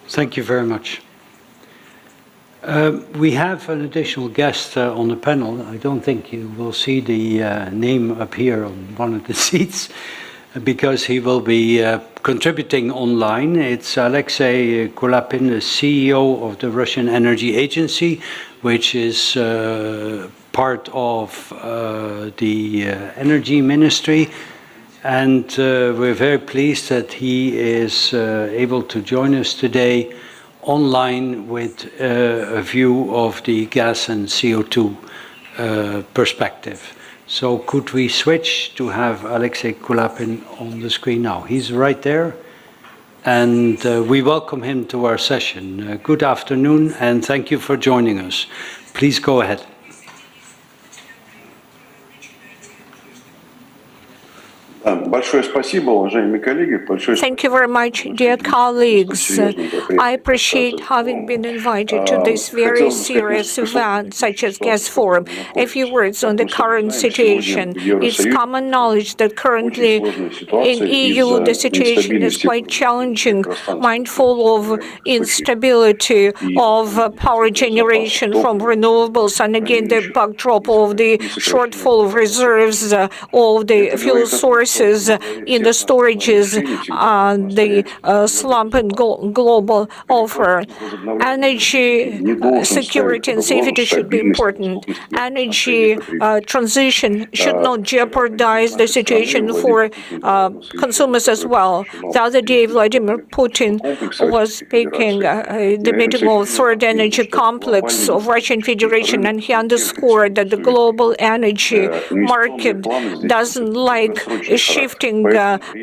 Thank you very much. We have an additional guest on the panel. I don't think you will see the name appear on one of the seats, because he will be contributing online. It's Alexei Kulapin, the CEO of the Russian Energy Agency, which is part of the Energy Ministry. And we're very pleased that he is able to join us today online with a view of the gas and CO2 perspective. So could we switch to have Alexei Kulapin on the screen now? He's right there, and we welcome him to our session. Good afternoon, and thank you for joining us. Please go ahead. Thank you very much, dear colleagues. I appreciate having been invited to this very serious event, such as Gas Forum. A few words on the current situation. It's common knowledge that currently in EU the situation is quite challenging, mindful of instability of power generation from renewables, and again the backdrop of the shortfall of reserves of the fuel sources in the storages, the slump in global offer. Energy security and safety should be important. Energy transition should not jeopardize the situation for consumers as well. The other day, Vladimir Putin was speaking at the meeting of Third Energy Complex of Russian Federation, and he underscored that the global energy market doesn't like shifting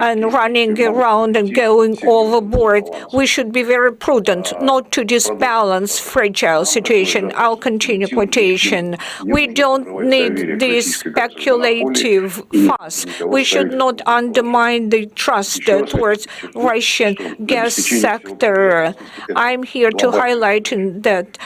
and running around and going overboard. We should be very prudent not to disbalance fragile situation. I'll continue quotation. We don't need this speculative fuss. We should not undermine the trust towards Russian gas sector. I'm here to highlight that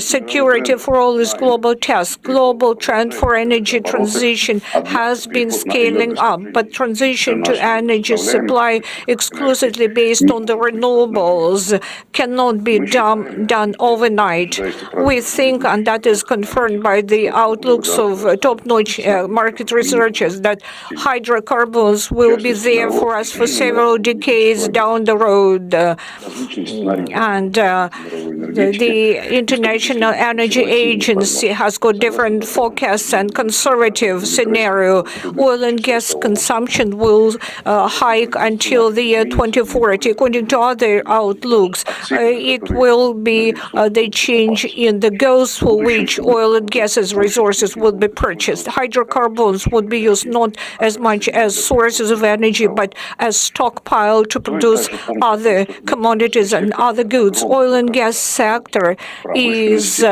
security for all is global task. Global trend for energy transition has been scaling up, but transition to energy supply exclusively based on the renewables cannot be done overnight. We think, and that is confirmed by the outlooks of top-notch market researchers, that hydrocarbons will be there for us for several decades down the road. And the International Energy Agency has got different forecasts and conservative scenario. Oil and gas consumption consumption will hike until the year 2040. According to other outlooks, it will be the change in the goals for which oil and gas as resources would be purchased. Hydrocarbons would be used not as much as sources of energy, but as stockpile to produce other commodities and other goods. Oil and gas sector is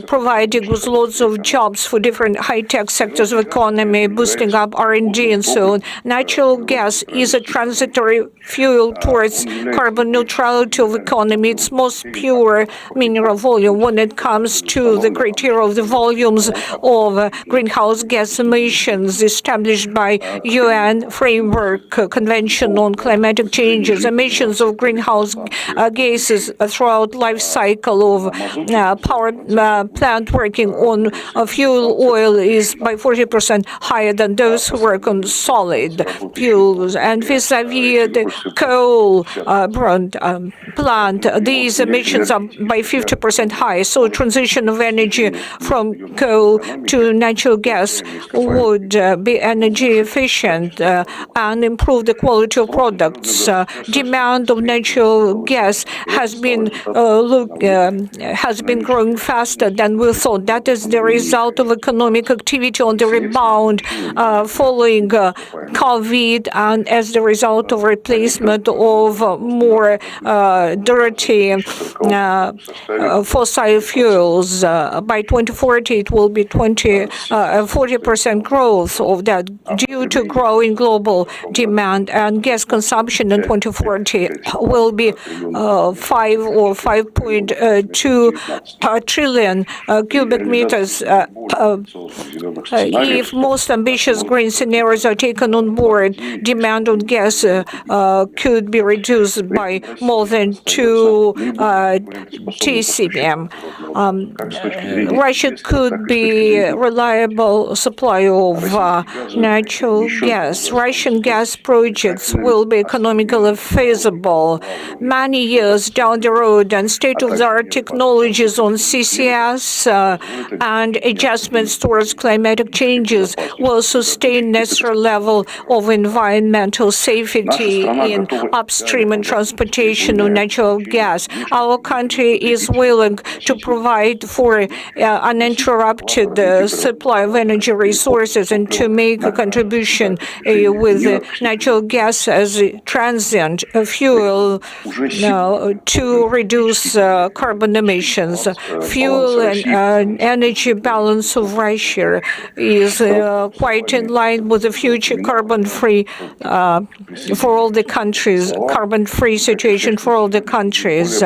providing with lots of jobs for different high-tech sectors of economy, boosting up R&D and so on. Natural gas is a transitory fuel towards carbon neutrality of economy. It's most pure mineral volume when it comes to the criteria of the volumes of greenhouse gas emissions established by UN Framework Convention on Climatic Changes. Emissions of greenhouse gases throughout life cycle of power plant working on fuel oil is by 40% higher than those who work on solid fuels. And vis-a-vis the coal plant, these emissions are by 50% higher. So transition of energy from coal to natural gas would be energy efficient and improve the quality of products. Demand of natural gas has been growing faster than we thought. That is the result of economic activity on the rebound following COVID and as the result of replacement of more dirty fossil fuels. By 2040, it will be 40% growth of that due to growing global demand, and gas consumption in 2040 will be 5 or 5.2 trillion cubic meters. If most ambitious green scenarios are taken on board, demand on gas could be reduced by more than 2 TCM. Russia could be a reliable supply of natural gas. Russian gas projects will be economically feasible many years down the road, and state-of-the-art technologies on CCS and adjustments towards climatic changes will sustain necessary level of environmental safety in upstream and transportation of natural gas. Our country is willing to provide for uninterrupted supply of energy resources and to make a contribution with natural gas as a transient fuel to reduce carbon emissions. Fuel and energy balance of Russia is quite in line with the future carbon-free for all the countries, carbon-free situation for all the countries.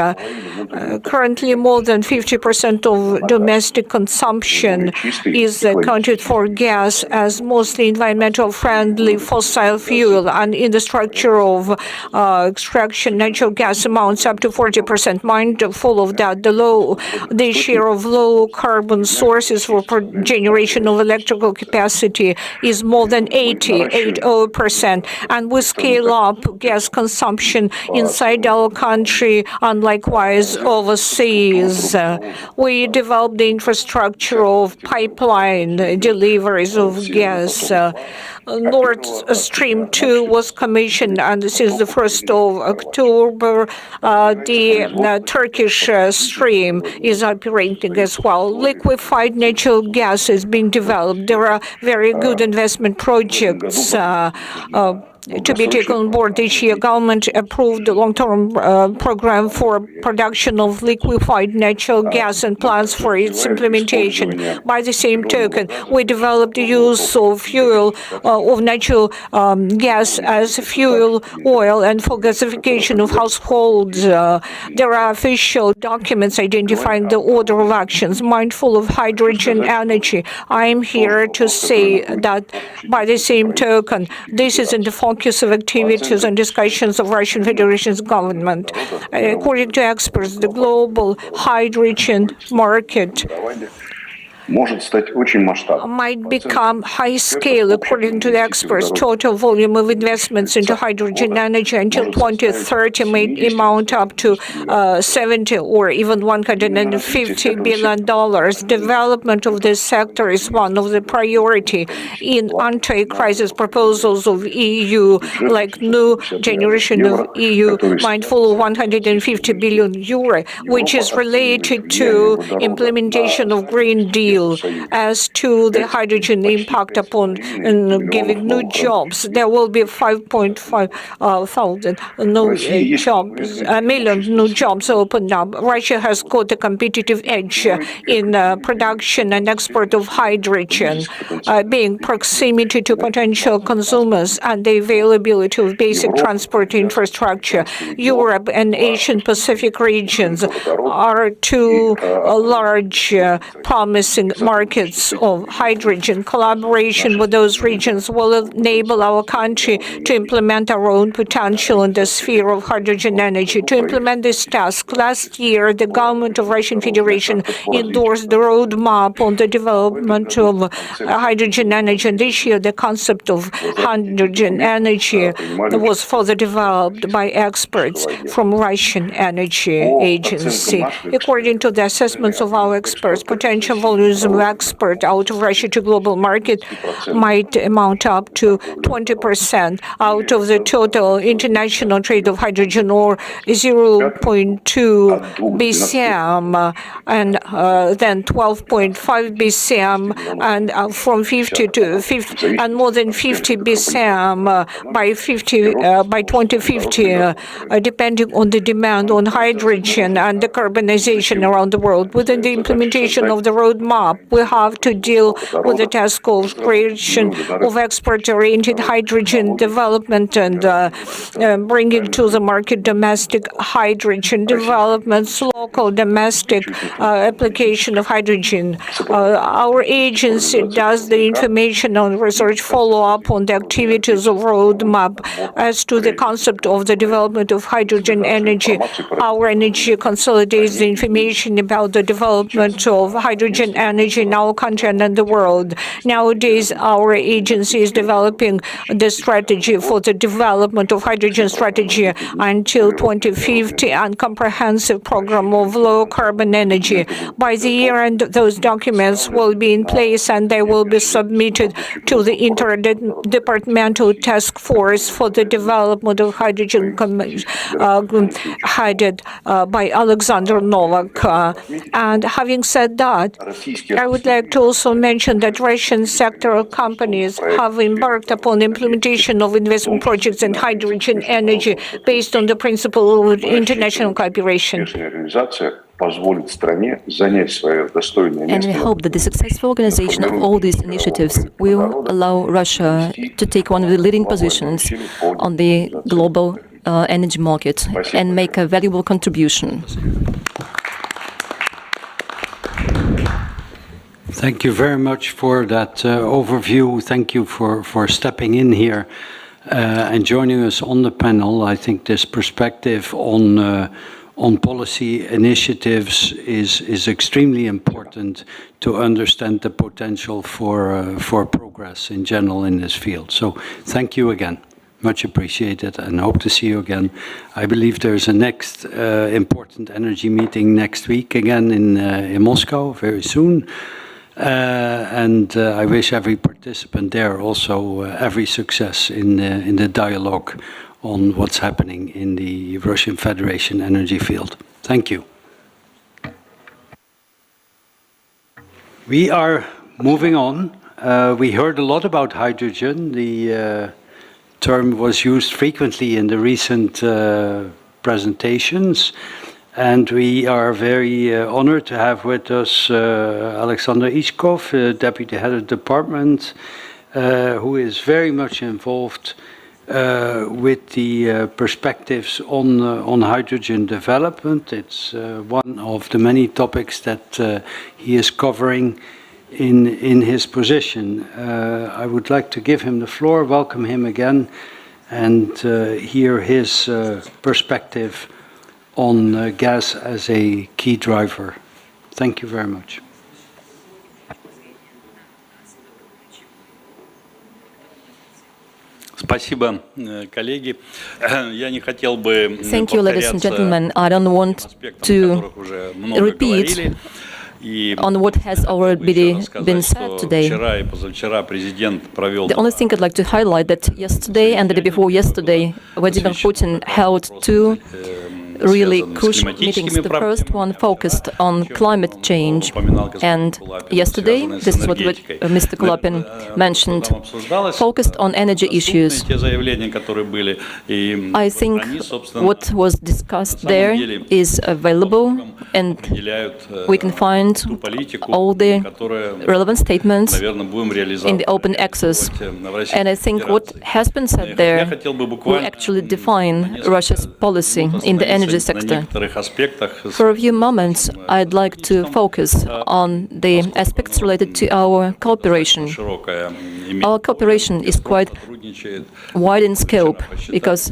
Currently, more than 50% of domestic consumption is accounted for gas as mostly environmental friendly fossil fuel, and in the structure of extraction, natural gas amounts up to 40%. Mindful of that, the share of low carbon sources for generation of electrical capacity is more than 80%, and we scale up gas consumption inside our country and likewise overseas. We developed the infrastructure of pipeline deliveries of gas. Nord Stream 2 was commissioned, and since the 1st of October, the Turkish stream is operating as well. Liquefied natural gas is being developed. There are very good investment projects to be taken on board this year. Government approved the long-term program for production of liquefied natural gas and plans for its implementation. By the same token, we developed the use of fuel of natural gas as fuel oil and for gasification of households. There are official documents identifying the order of actions. Mindful of hydrogen energy, I am here to say that by the same token, this is in the focus of activities and discussions of Russian Federation's government. According to experts, the global hydrogen market might become high scale, according to the experts. Total volume of investments into hydrogen energy until 2030 may amount up to 70 or even $150 billion. Development of this sector is one of the priority in anti-crisis proposals of EU, like new generation of EU mindful of 150 billion euro, which is related to implementation of Green Deal. As to the hydrogen impact upon giving new jobs, there will be 5.5 million new jobs opened up. Russia has got a competitive edge in production and export of hydrogen, being proximity to potential consumers and the availability of basic transport infrastructure. Europe and Asian Pacific regions are two large promising markets of hydrogen. Collaboration with those regions will enable our country to implement our own potential in the sphere of hydrogen energy. To implement this task, last year, the government of Russian Federation endorsed the roadmap on the development of hydrogen energy. And this year, the concept of hydrogen energy was further developed by experts from Russian Energy Agency. According to the assessments of our experts, potential volumes of export out of Russia to global market might amount up to 20% out of the total international trade of hydrogen, or 0.2 BCM, and then 12.5 BCM, and from 50 to 50, and more than 50 BCM by 2050, depending on the demand on hydrogen and decarbonization around the world. Within the implementation of the roadmap, we have to deal with the task of creation of export-oriented hydrogen development and bringing to the market domestic hydrogen developments, local domestic application of hydrogen. Our agency does the information on research follow-up on the activities of roadmap. As to the concept of the development of hydrogen energy, our energy consolidates the information about the development of hydrogen energy in our country and in the world. Nowadays, our agency is developing the strategy for the development of hydrogen strategy until 2050 and comprehensive program of low carbon energy. By the year end, those documents will be in place and they will be submitted to the interdepartmental task force for the development of hydrogen headed by Alexander Novak. And having said that, I would like to also mention that Russian sector companies have embarked upon implementation of investment projects in hydrogen energy based on the principle of international cooperation. And we hope that the successful organization of all these initiatives will allow Russia to take one of the leading positions on the global energy market and make a valuable contribution. Thank you very much for that overview. Thank you for stepping in here and joining us on the panel. I think this perspective on policy initiatives is extremely important to understand the potential for progress in general in this field. So thank you again. Much appreciated, and hope to see you again. I believe there's a next important energy meeting next week again in Moscow very soon. And I wish every participant there also every success in the dialogue on what's happening in the Russian Federation energy field. Thank you. We are moving on. We heard a lot about hydrogen. The term was used frequently in the recent presentations. And we are very honored to have with us Alexander Ichkov, Deputy Head of Department, who is very much involved with the perspectives on hydrogen development. It's one of the many topics that he is covering in his position. I would like to give him the floor, welcome him again, and hear his perspective on gas as a key driver. Thank you very much. Спасибо, коллеги. Я не хотел бы Thank you, ladies and gentlemen. I don't want to repeat on what has already been said today. The only thing I'd like to highlight that yesterday and the day before yesterday, Vladimir Putin held two really crucial meetings. The first one focused on climate change, and yesterday, this is what Mr. Kulapin mentioned, focused on energy issues. I think what was discussed there is available, and we can find all the relevant statements in the open access. And I think what has been said there will actually define Russia's policy in the energy sector. For a few moments, I'd like to focus on the aspects related to our cooperation. Our cooperation is quite wide in scope because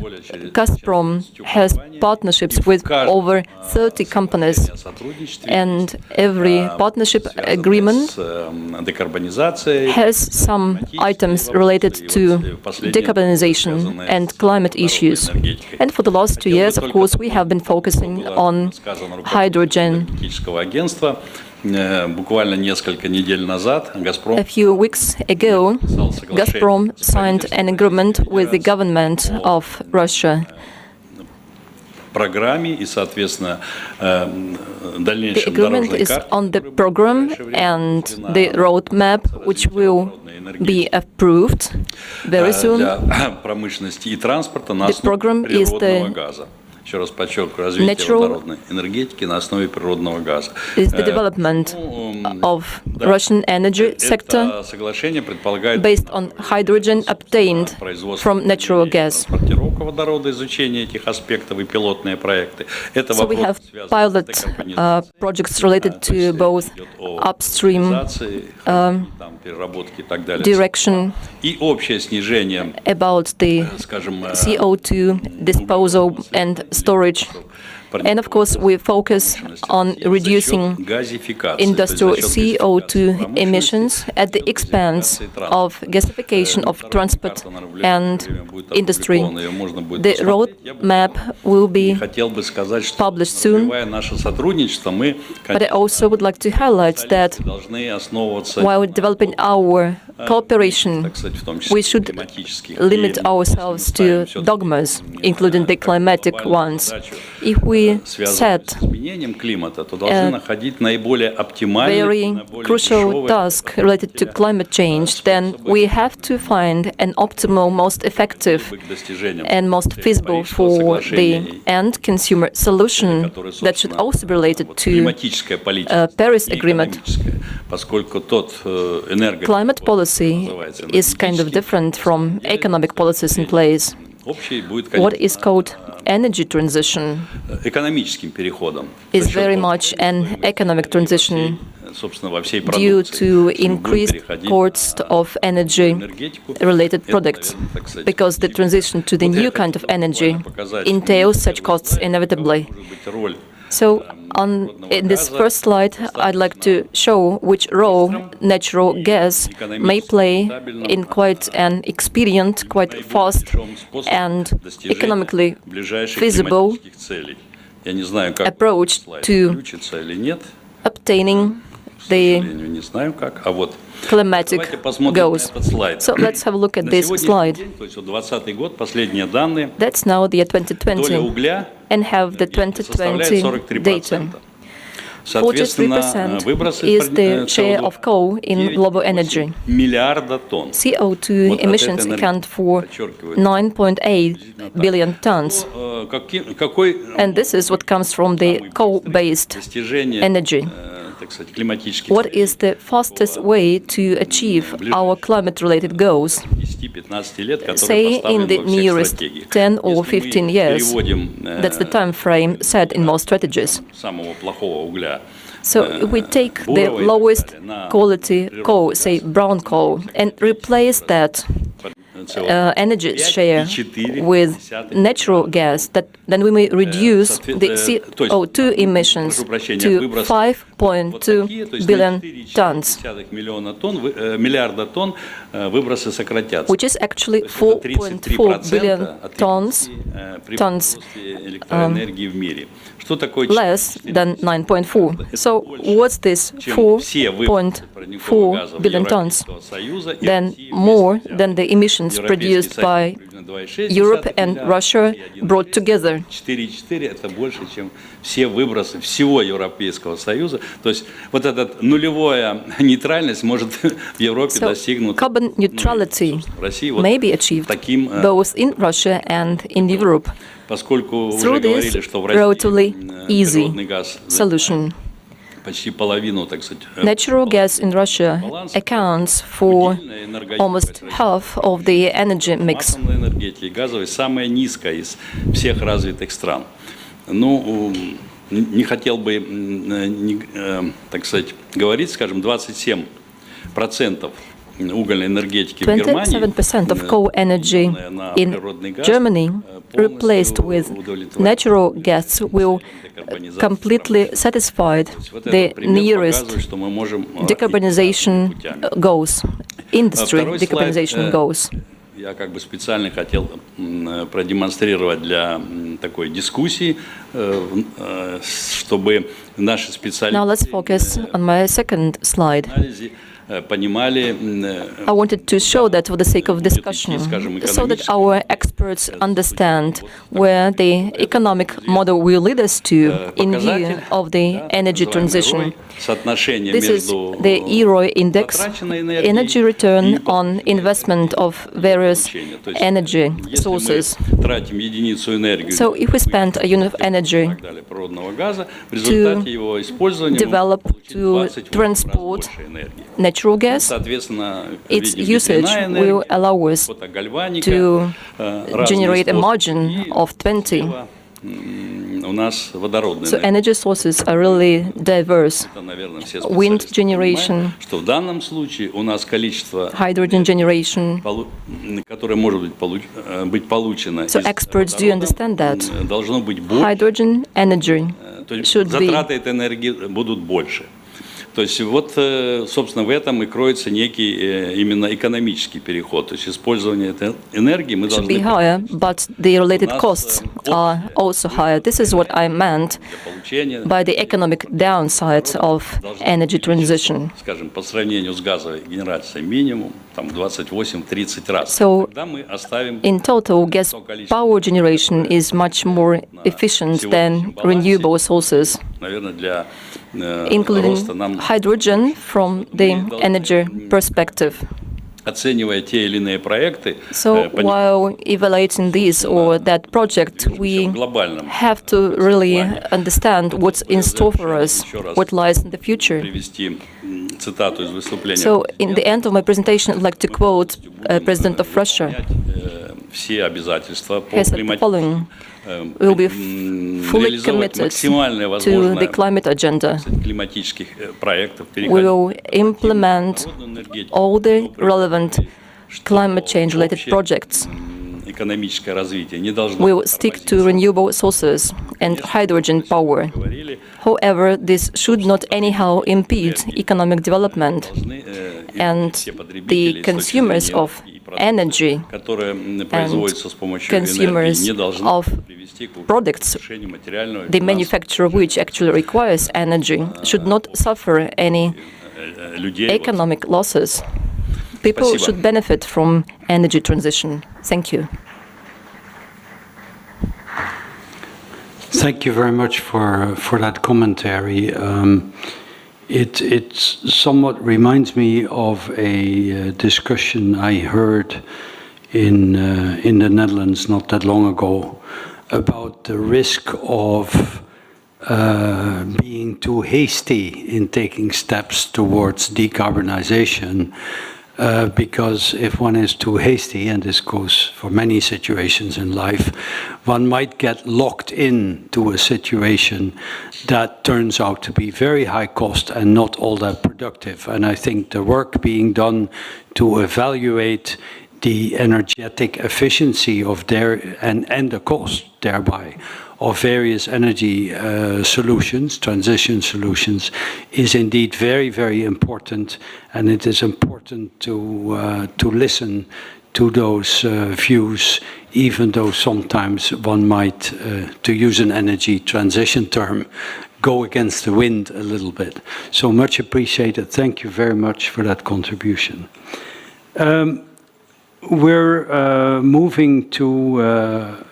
Gazprom has partnerships with over 30 companies, and every partnership agreement has some items related to decarbonization and climate issues. And for the last 2 years, of course, we have been focusing on hydrogen. A few weeks ago, Gazprom signed an agreement with the government of Russia. The agreement is on the program and the roadmap, which will be approved very soon. The program is the development of Russian energy sector based on hydrogen obtained from natural gas. So we have pilot projects related to both upstream direction about the CO2 disposal and storage. And of course, we focus on reducing industrial CO2 emissions at the expense of gasification of transport and industry. The roadmap will be published soon, but I also would like to highlight that while developing our cooperation, we should limit ourselves to dogmas, including the climatic ones. If we set a very crucial task related to climate change, then we have to find an optimal, most effective and most feasible for the end consumer solution that should also be related to Paris Agreement. Climate policy is kind of different from economic policies in place. What is called energy transition is very much an economic transition due to increased cost of energy-related products, because the transition to the new kind of energy entails such costs inevitably. So in this first slide, I'd like to show which role natural gas may play in quite an expedient, quite fast and economically feasible approach to obtaining the climatic goals. So let's have a look at this slide. That's now the year 2020, and have the 2020 data. 43% is the share of coal in global energy. CO2 emissions account for 9.8 billion tons. And this is what comes from the coal-based energy. What is the fastest way to achieve our climate-related goals? Say in the nearest 10 or 15 years. That's the time frame set in most strategies. So if we take the lowest quality coal, say brown coal, and replace that energy share with natural gas, then we may reduce the CO2 emissions to 5.2 billion tons, which is actually 4.4 billion tons less than 9.4. So what's this 4.4 billion tons? Then more than the emissions produced by Europe and Russia brought together. Все выбросы всего Европейского Союза. То есть вот эта нулевая нейтральность может в Европе достигнуть. Carbon neutrality may be achieved both in Russia and in Europe through this relatively easy solution. Почти половину, так сказать. Natural gas in Russia accounts for almost half of the energy mix. Атомная энергетика газовая самая низкая из всех развитых стран. Ну, не хотел бы, так сказать, говорить, скажем, 27% угольной энергетики в Германии 27% of coal energy in Germany replaced with natural gas will completely satisfy the nearest decarbonization goals, industry decarbonization goals. Я как бы специально хотел продемонстрировать для такой дискуссии, чтобы наши специалисты Now let's focus on my second slide. понимали. I wanted to show that for the sake of discussion, so that our experts understand where the economic model will lead us to in view of the energy transition. This is the EROI index, energy return on investment of various energy sources. So if we spend a unit of energy to develop, to transport natural gas, its usage will allow us to generate a margin of 20. So energy sources are really diverse. Wind generation, hydrogen generation. So experts do understand that hydrogen energy should be. То есть вот, собственно, в этом и кроется некий именно экономический переход. То есть использование этой энергии мы должны... Should be higher, but the related costs are also higher. This is what I meant by the economic downside of energy transition. Скажем, по сравнению с газовой генерацией минимум, там 28-30 раз. So, in total, gas power generation is much more efficient than renewable sources, including hydrogen from the energy perspective. So while evaluating this or that project, we have to really understand what's in store for us, what lies in the future. So in the end of my presentation, I'd like to quote President of Russia. He said the following: we will be fully committed to the climate agenda. We will implement all the relevant climate change-related projects. We will stick to renewable sources and hydrogen power. However, this should not anyhow impede economic development, and the consumers of energy and consumers of products, the manufacture of which actually requires energy, should not suffer any economic losses. People should benefit from energy transition. Thank you. Thank you very much for that commentary. It somewhat reminds me of a discussion I heard in the Netherlands not that long ago about the risk of being too hasty in taking steps towards decarbonization. Because if one is too hasty, and this goes for many situations in life, one might get locked into a situation that turns out to be very high cost and not all that productive. And I think the work being done to evaluate the energetic efficiency of and the cost thereby of various energy solutions, transition solutions, is indeed very, very important, and it is important to listen to those views, even though sometimes one might, to use an energy transition term, go against the wind a little bit. So much appreciated. Thank you very much for that contribution. We're moving to a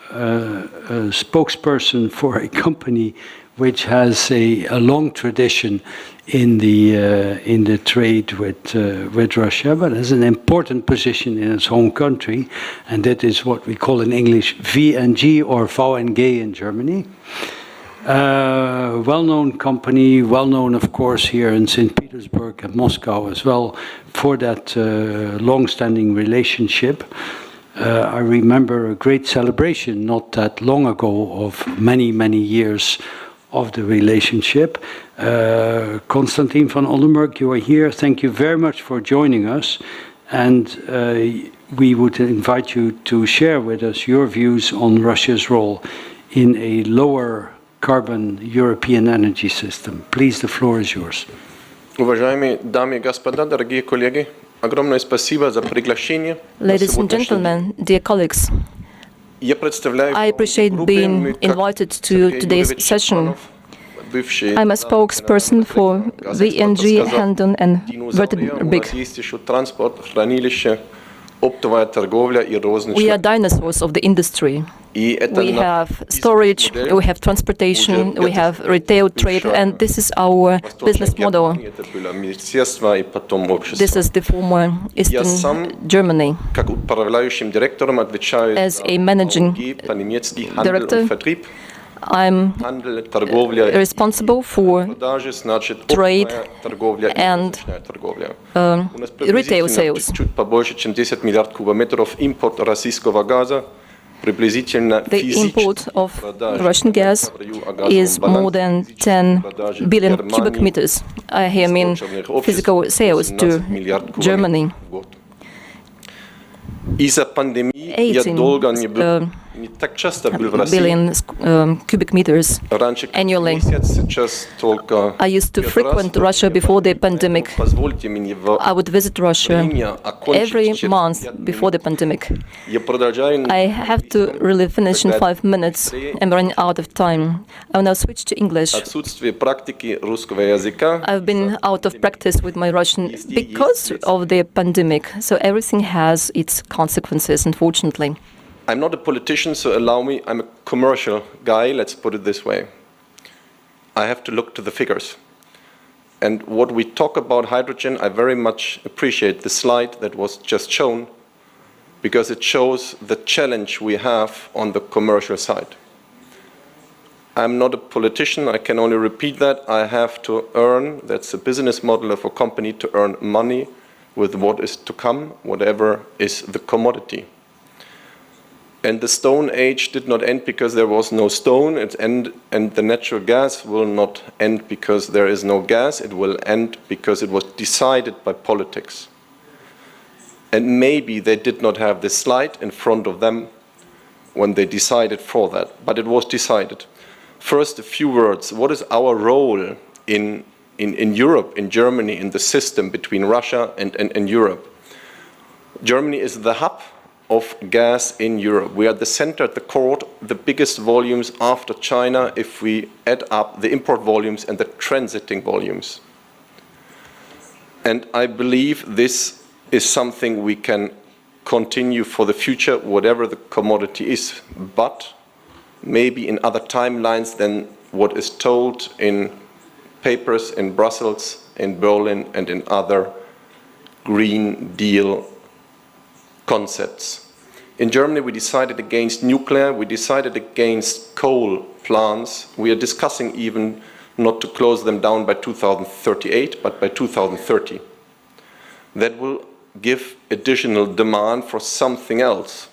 spokesperson for a company which has a long tradition in the trade with Russia, but has an important position in its home country, and that is what we call in English VNG or VNG in Germany. Well-known company, well-known, of course, here in St. Petersburg and Moscow as well, for that long-standing relationship. I remember a great celebration not that long ago of many, many years of the relationship. Konstantin van Oldenburg, you are here. Thank you very much for joining us. And we would invite you to share with us your views on Russia's role in a lower carbon European energy system. Please, the floor is yours. Уважаемые дамы и господа, дорогие коллеги, огромное спасибо за приглашение. Ladies and gentlemen, dear colleagues, I appreciate being invited to today's session. I'm a spokesperson for VNG, Hendon and Württemberg. We are dinosaurs of the industry. We have storage, we have transportation, we have retail trade, and this is our business model. This is the former Eastern Germany. As a managing director, I'm responsible for trade and retail sales. The import of Russian gas is more than 10 billion cubic meters. I mean physical sales to Germany. 18 billion cubic meters annually. I used to frequent Russia before the pandemic. I would visit Russia every month before the pandemic. I have to really finish in 5 minutes. I'm running out of time. I will now switch to English. I've been out of practice with my Russian because of the pandemic, so everything has its consequences, unfortunately. I'm not a politician, so allow me, I'm a commercial guy, let's put it this way. I have to look to the figures. And what we talk about hydrogen, I very much appreciate the slide that was just shown, because it shows the challenge we have on the commercial side. I'm not a politician, I can only repeat that. I have to earn, that's a business model of a company, to earn money with what is to come, whatever is the commodity. And the Stone Age did not end because there was no stone, and the natural gas will not end because there is no gas, it will end because it was decided by politics. And maybe they did not have this slide in front of them when they decided for that, but it was decided. First, a few words. What is our role in Europe, in Germany, in the system between Russia and Europe? Germany is the hub of gas in Europe. We are the center, at the core, the biggest volumes after China if we add up the import volumes and the transiting volumes. And I believe this is something we can continue for the future, whatever the commodity is, but maybe in other timelines than what is told in papers in Brussels, in Berlin, and in other Green Deal concepts. In Germany, we decided against nuclear, we decided against coal plants. We are discussing even not to close them down by 2038, but by 2030. That will give additional demand for something else.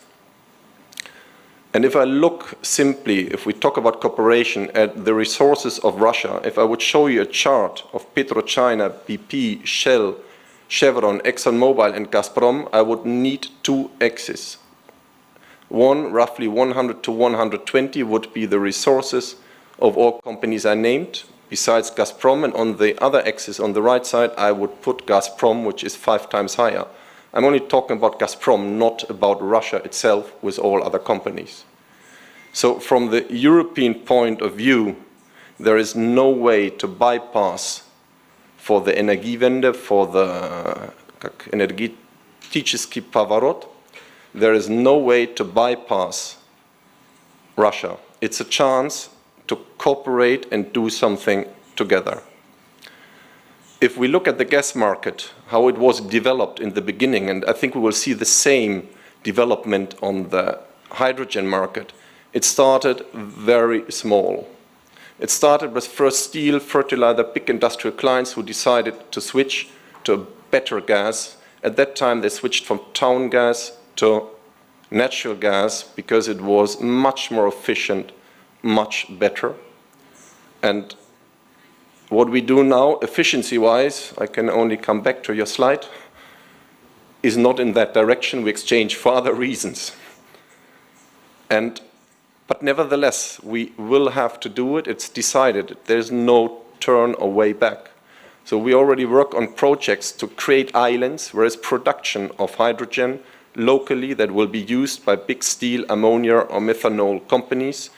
And if I look simply, if we talk about cooperation, at the resources of Russia, if I would show you a chart of PetroChina, BP, Shell, Chevron, ExxonMobil and Gazprom, I would need 2 axes. One, roughly 100 to 120, would be the resources of all companies I named, besides Gazprom, and on the other axis, on the right side, I would put Gazprom, which is 5 times higher. I'm only talking about Gazprom, not about Russia itself with all other companies. So from the European point of view, there is no way to bypass for the Energiewende, for the energetический поворот, there is no way to bypass Russia. It's a chance to cooperate and do something together. If we look at the gas market, how it was developed in the beginning, and I think we will see the same development on the hydrogen market, it started very small. It started with first steel, fertilizer, big industrial clients who decided to switch to a better gas. At that time, they switched from town gas to natural gas because it was much more efficient, much better. And what we do now, efficiency-wise, I can only come back to your slide, is not in that direction. We exchange for other reasons. But nevertheless, we will have to do it. It's decided. There's no turn or way back. So we already work on projects to create islands, where is production of hydrogen locally that will be used by big steel, ammonia or methanol companies.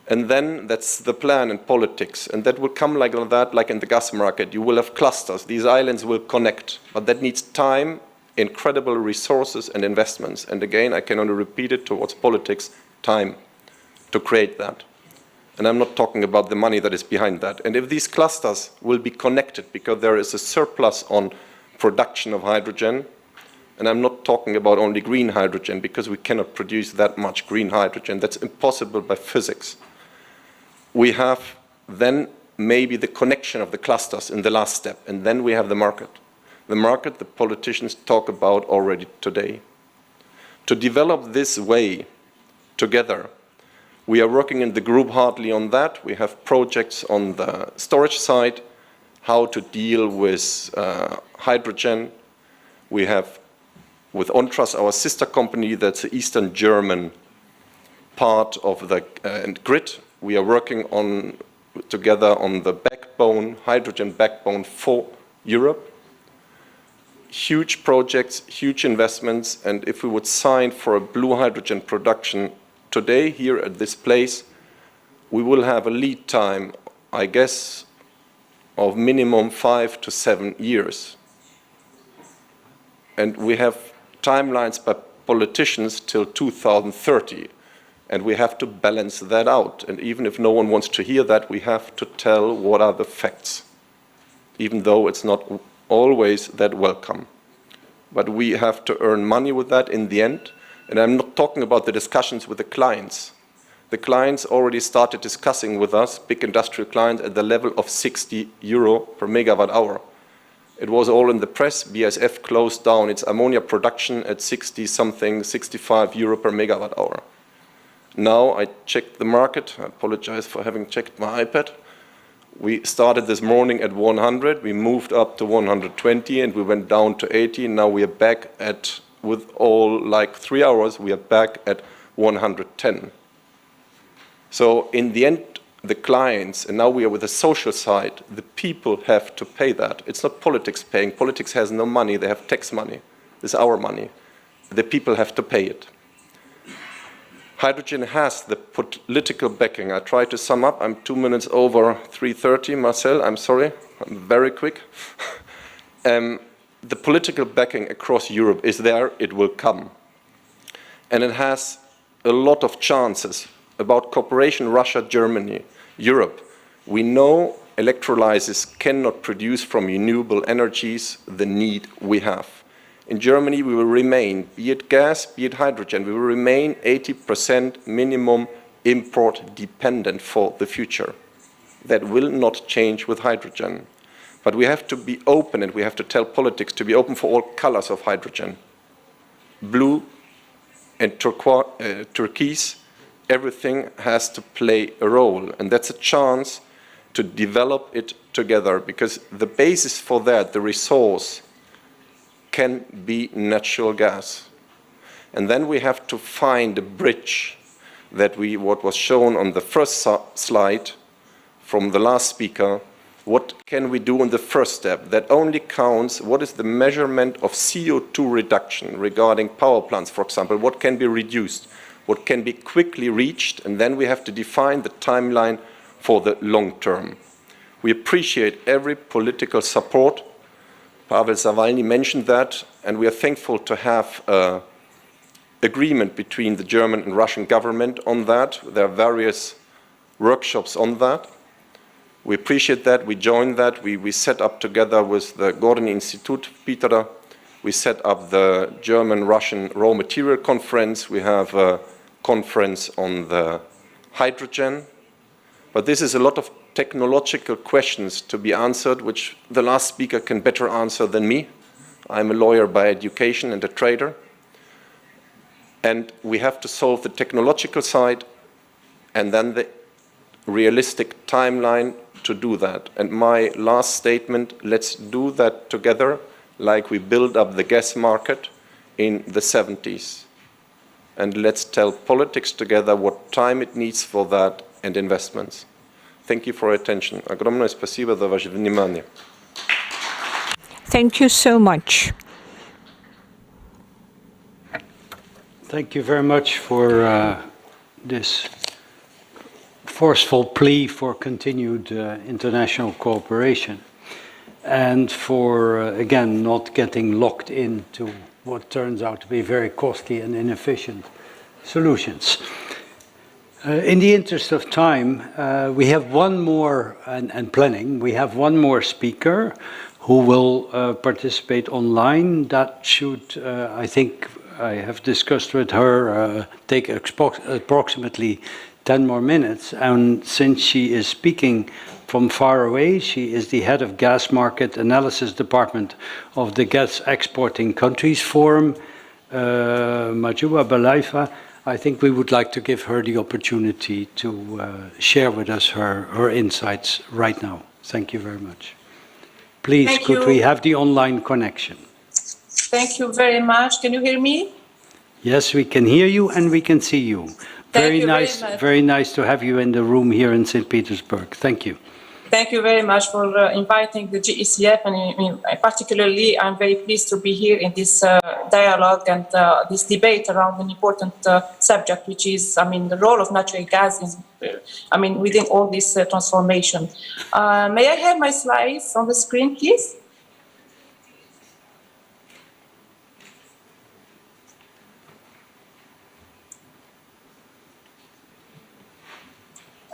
And then that's the plan in politics. And that will come like that, like in the gas market. You will have clusters. These islands will connect. But that needs time, incredible resources and investments. And again, I can only repeat it towards politics, time to create that. And I'm not talking about the money that is behind that. And if these clusters will be connected because there is a surplus on production of hydrogen, and I'm not talking about only green hydrogen because we cannot produce that much green hydrogen. That's impossible by physics. We have then maybe the connection of the clusters in the last step, and then we have the market. The market the politicians talk about already today. To develop this way together, we are working in the group hardly on that. We have projects on the storage side, how to deal with hydrogen. We have with ONTRAS, our sister company, that's the Eastern German part of the grid. We are working on together on the backbone, hydrogen backbone for Europe. Huge projects, huge investments, and if we would sign for a blue hydrogen production today here at this place, we will have a lead time, I guess, of minimum 5 to 7 years. And we have timelines by politicians till 2030. And we have to balance that out. And even if no one wants to hear that, we have to tell what are the facts, even though it's not always that welcome. But we have to earn money with that in the end. And I'm not talking about the discussions with the clients. The clients already started discussing with us, big industrial clients, at the level of 60 euro per megawatt hour. It was all in the press. BASF closed down its ammonia production at 60-something, 65 euro per megawatt hour. Now I checked the market. I apologize for having checked my iPad. We started this morning at 100. We moved up to 120 and we went down to 80. And now we are back at, with all like 3 hours, we are back at 110. So in the end, the clients, and now we are with the social side, the people have to pay that. It's not politics paying. Politics has no money. They have tax money. It's our money. The people have to pay it. Hydrogen has the political backing. I try to sum up. I'm 2 minutes over 3:30. Marcel, I'm sorry. I'm very quick. The political backing across Europe is there. It will come. And it has a lot of chances about cooperation, Russia, Germany, Europe. We know electrolysis cannot produce from renewable energies the need we have. In Germany, we will remain, be it gas, be it hydrogen, we will remain 80% minimum import dependent for the future. That will not change with hydrogen. But we have to be open, and we have to tell politics to be open for all colors of hydrogen. Blue and turquoise, everything has to play a role. And that's a chance to develop it together, because the basis for that, the resource, can be natural gas. And then we have to find a bridge that what was shown on the first slide from the last speaker. What can we do in the first step? That only counts what is the measurement of CO2 reduction regarding power plants, for example. What can be reduced? What can be quickly reached? And then we have to define the timeline for the long term. We appreciate every political support. Pavel Zavalny mentioned that, and we are thankful to have agreement between the German and Russian government on that. There are various workshops on that. We appreciate that. We joined that. We set up together with the Gordon Institute, Peter. We set up the German-Russian Raw Material Conference. We have a conference on the hydrogen. But this is a lot of technological questions to be answered, which the last speaker can better answer than me. I'm a lawyer by education and a trader. And we have to solve the technological side and then the realistic timeline to do that. And my last statement, let's do that together like we built up the gas market in the 70s. And let's tell politics together what time it needs for that and investments. Thank you for your attention. Огромное спасибо за ваше внимание. Thank you so much. Thank you very much for this forceful plea for continued international cooperation and for, again, not getting locked into what turns out to be very costly and inefficient solutions. In the interest of time, we have one more, and planning, we have one more speaker who will participate online. That should, I think, I have discussed with her, take approximately 10 more minutes. And since she is speaking from far away, she is the head of Gas Market Analysis Department of the Gas Exporting Countries Forum, Majuba Balaifa. I think we would like to give her the opportunity to share with us her insights right now. Thank you very much. Please, could we have the online connection? Thank you very much. Can you hear me? Yes, we can hear you and we can see you. Very nice to have you in the room here in St. Petersburg. Thank you. Thank you very much for inviting the GECF, and particularly I'm very pleased to be here in this dialogue and this debate around an important subject, which is, the role of natural gas within all this transformation. May I have my slides on the screen, please?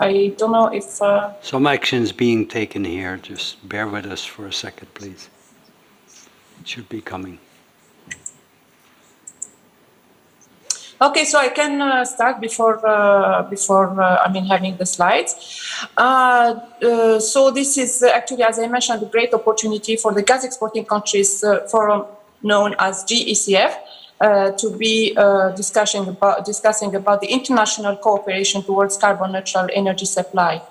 I don't know if... Some actions being taken here. Just bear with us for a second, please. It should be coming. Okay, so I can start before having the slides. So this is actually, as I mentioned, a great opportunity for the gas exporting countries forum known as GECF. To be discussing about the international cooperation towards carbon neutral energy supply.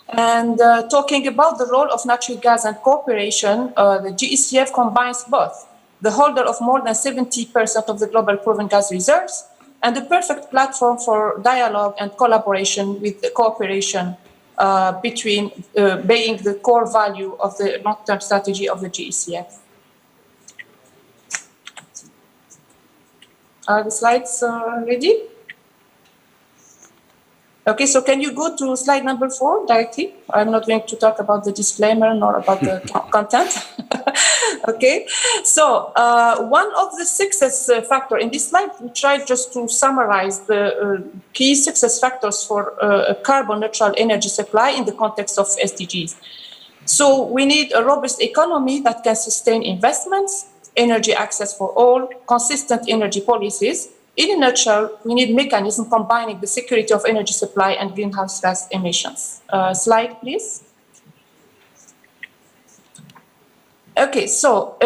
And talking about the role of natural gas and cooperation, the GECF combines both the holder of more than 70% of the global proven gas reserves and the perfect platform for dialogue and collaboration with the cooperation between being the core value of the long-term strategy of the GECF. Are the slides ready? Okay, so can you go to slide number 4 directly? I'm not going to talk about the disclaimer nor about the content. Okay, so one of the success factors in this slide, we tried just to summarize the key success factors for a carbon neutral energy supply in the context of SDGs. So we need a robust economy that can sustain investments, energy access for all, consistent energy policies. In a nutshell, we need mechanisms combining the security of energy supply and greenhouse gas emissions. Slide, please. Okay, so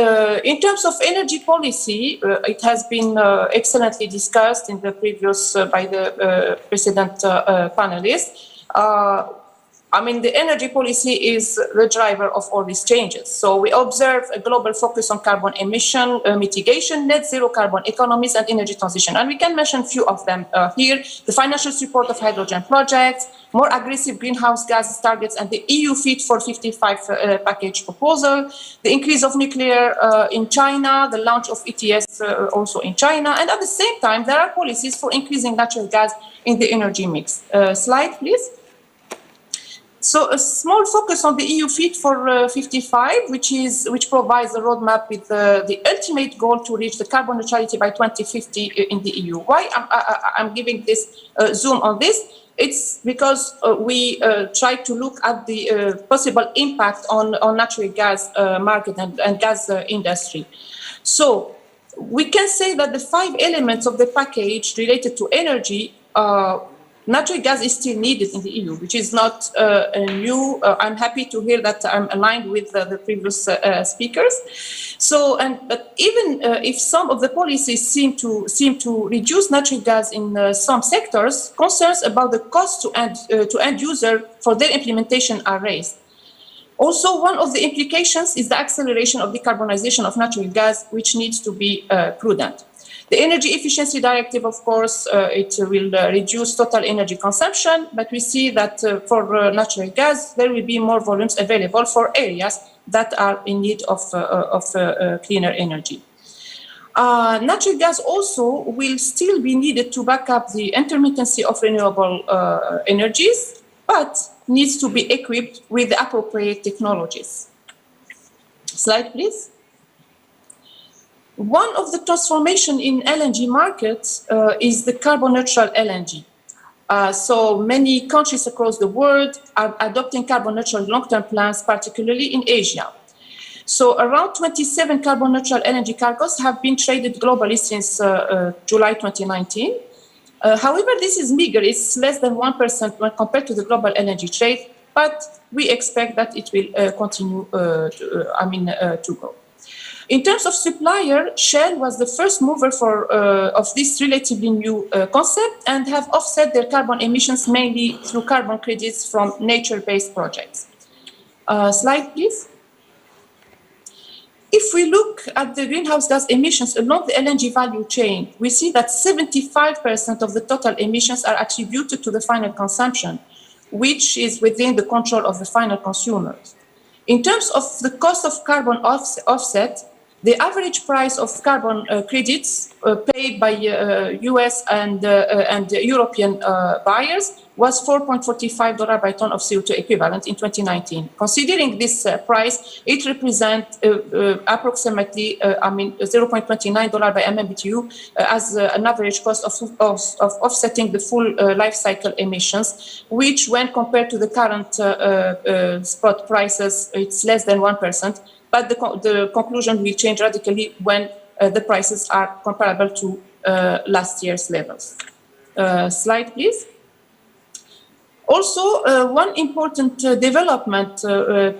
in terms of energy policy, it has been excellently discussed in the previous by the precedent panelists. I mean, the energy policy is the driver of all these changes. So we observe a global focus on carbon emission mitigation, net zero carbon economies, and energy transition. And we can mention a few of them here. The financial support of hydrogen projects, more aggressive greenhouse gas targets, and the EU Fit for 55 package proposal, the increase of nuclear in China, the launch of ETS also in China, and at the same time, there are policies for increasing natural gas in the energy mix. Slide, please. So a small focus on the EU Fit for 55, which provides a roadmap with the ultimate goal to reach the carbon neutrality by 2050 in the EU. Why I'm giving this zoom on this? It's because we try to look at the possible impact on natural gas market and gas industry. So we can say that the 5 elements of the package related to energy, natural gas is still needed in the EU, which is not new. I'm happy to hear that I'm aligned with the previous speakers. So, but even if some of the policies seem to reduce natural gas in some sectors, concerns about the cost to end user for their implementation are raised. Also, one of the implications is the acceleration of decarbonization of natural gas, which needs to be prudent. The Energy Efficiency Directive, of course, it will reduce total energy consumption, but we see that for natural gas, there will be more volumes available for areas that are in need of cleaner energy. Natural gas also will still be needed to back up the intermittency of renewable energies, but needs to be equipped with the appropriate technologies. Slide, please. One of the transformation in LNG markets is the carbon neutral LNG. So many countries across the world are adopting carbon neutral long-term plans, particularly in Asia. So around 27 carbon neutral LNG cargos have been traded globally since July 2019. However, this is meager. It's less than 1% when compared to the global LNG trade, but we expect that it will continue to grow. In terms of supplier, Shell was the first mover of this relatively new concept and have offset their carbon emissions mainly through carbon credits from nature-based projects. Slide, please. If we look at the greenhouse gas emissions along the LNG value chain, we see that 75% of the total emissions are attributed to the final consumption, which is within the control of the final consumers. In terms of the cost of carbon offset, the average price of carbon credits paid by US and European buyers was $4.45 by ton of CO2 equivalent in 2019. Considering this price, it represents approximately $0.29 by MMBTU as an average cost of offsetting the full life cycle emissions, which when compared to the current spot prices, it's less than 1%. But the conclusion will change radically when the prices are comparable to last year's levels. Slide, please. Also, one important development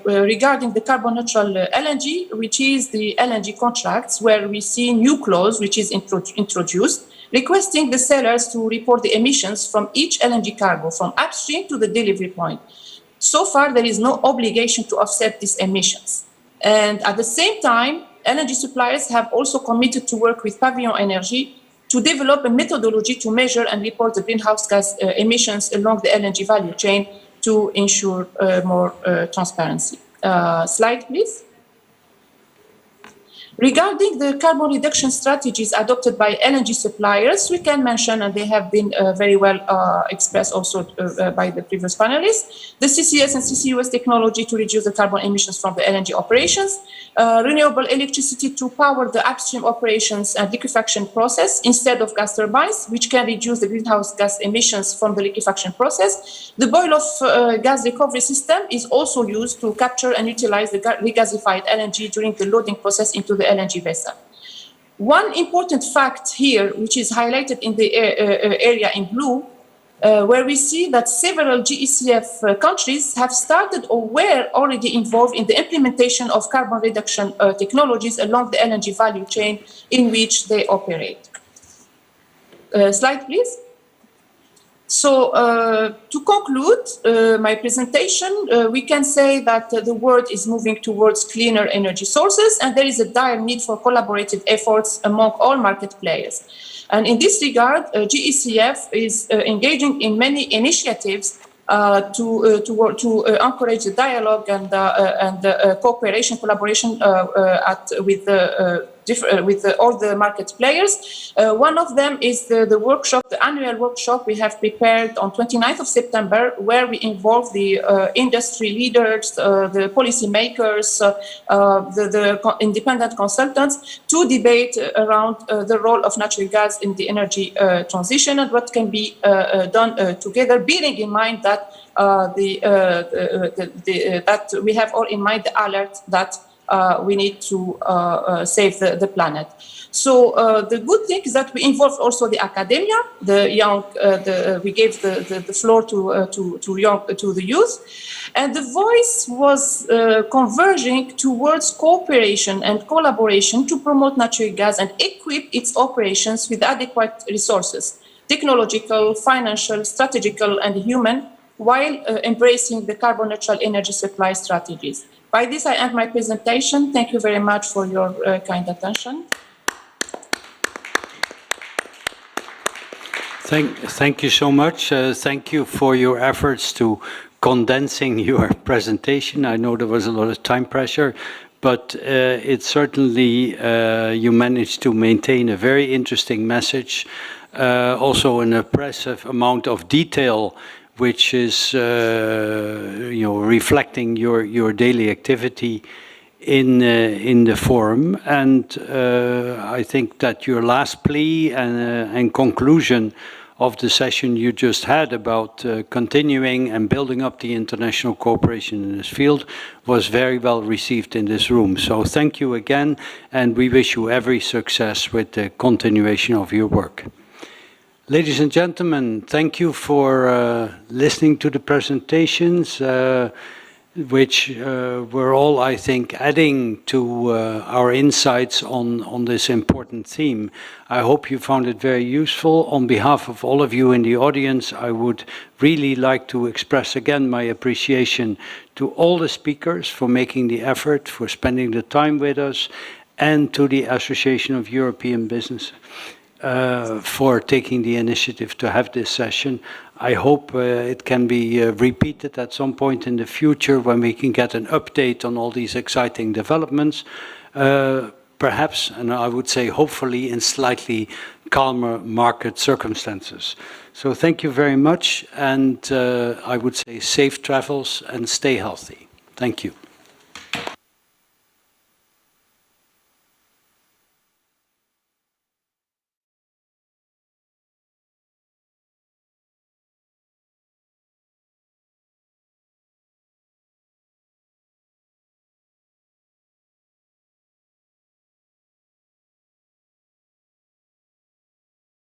regarding the carbon neutral LNG, which is the LNG contracts, where we see new clause which is introduced, requesting the sellers to report the emissions from each LNG cargo from upstream to the delivery point. So far, there is no obligation to offset these emissions. And at the same time, LNG suppliers have also committed to work with Pavillon Energy to develop a methodology to measure and report the greenhouse gas emissions along the LNG value chain to ensure more transparency. Slide, please. Regarding the carbon reduction strategies adopted by LNG suppliers, we can mention, and they have been very well expressed also by the previous panelists, the CCS and CCUS technology to reduce the carbon emissions from the LNG operations, renewable electricity to power the upstream operations and liquefaction process instead of gas turbines, which can reduce the greenhouse gas emissions from the liquefaction process. The boil-off gas recovery system is also used to capture and utilize the regasified LNG during the loading process into the LNG vessel. One important fact here, which is highlighted in the area in blue, where we see that several GECF countries have started or were already involved in the implementation of carbon reduction technologies along the LNG value chain in which they operate. Slide, please. So to conclude my presentation, we can say that the world is moving towards cleaner energy sources, and there is a dire need for collaborative efforts among all market players. And in this regard, GECF is engaging in many initiatives to encourage the dialogue and cooperation, collaboration with all the market players. One of them is the workshop, the annual workshop we have prepared on 29th of September, where we involve the industry leaders, the policymakers, the independent consultants to debate around the role of natural gas in the energy transition and what can be done together, bearing in mind that that we have all in mind the alert that we need to save the planet. So the good thing is that we involved also the academia, the young. We gave the floor to the youth, and the voice was converging towards cooperation and collaboration to promote natural gas and equip its operations with adequate resources, technological, financial, strategical, and human, while embracing the carbon neutral energy supply strategies. By this, I end my presentation. Thank you very much for your kind attention. Thank you so much. Thank you for your efforts to condensing your presentation. I know there was a lot of time pressure, but it certainly, you managed to maintain a very interesting message, also an impressive amount of detail, which is reflecting your daily activity in the forum. And I think that your last plea and conclusion of the session you just had about continuing and building up the international cooperation in this field was very well received in this room. So thank you again, and we wish you every success with the continuation of your work. Ladies and gentlemen, thank you for listening to the presentations, which were all, I think, adding to our insights on this important theme. I hope you found it very useful. On behalf of all of you in the audience, I would really like to express again my appreciation to all the speakers for making the effort, for spending the time with us, and to the Association of European Business for taking the initiative to have this session. I hope it can be repeated at some point in the future when we can get an update on all these exciting developments, perhaps, and I would say hopefully, in slightly calmer market circumstances. So thank you very much, and I would say safe travels and stay healthy. Thank you.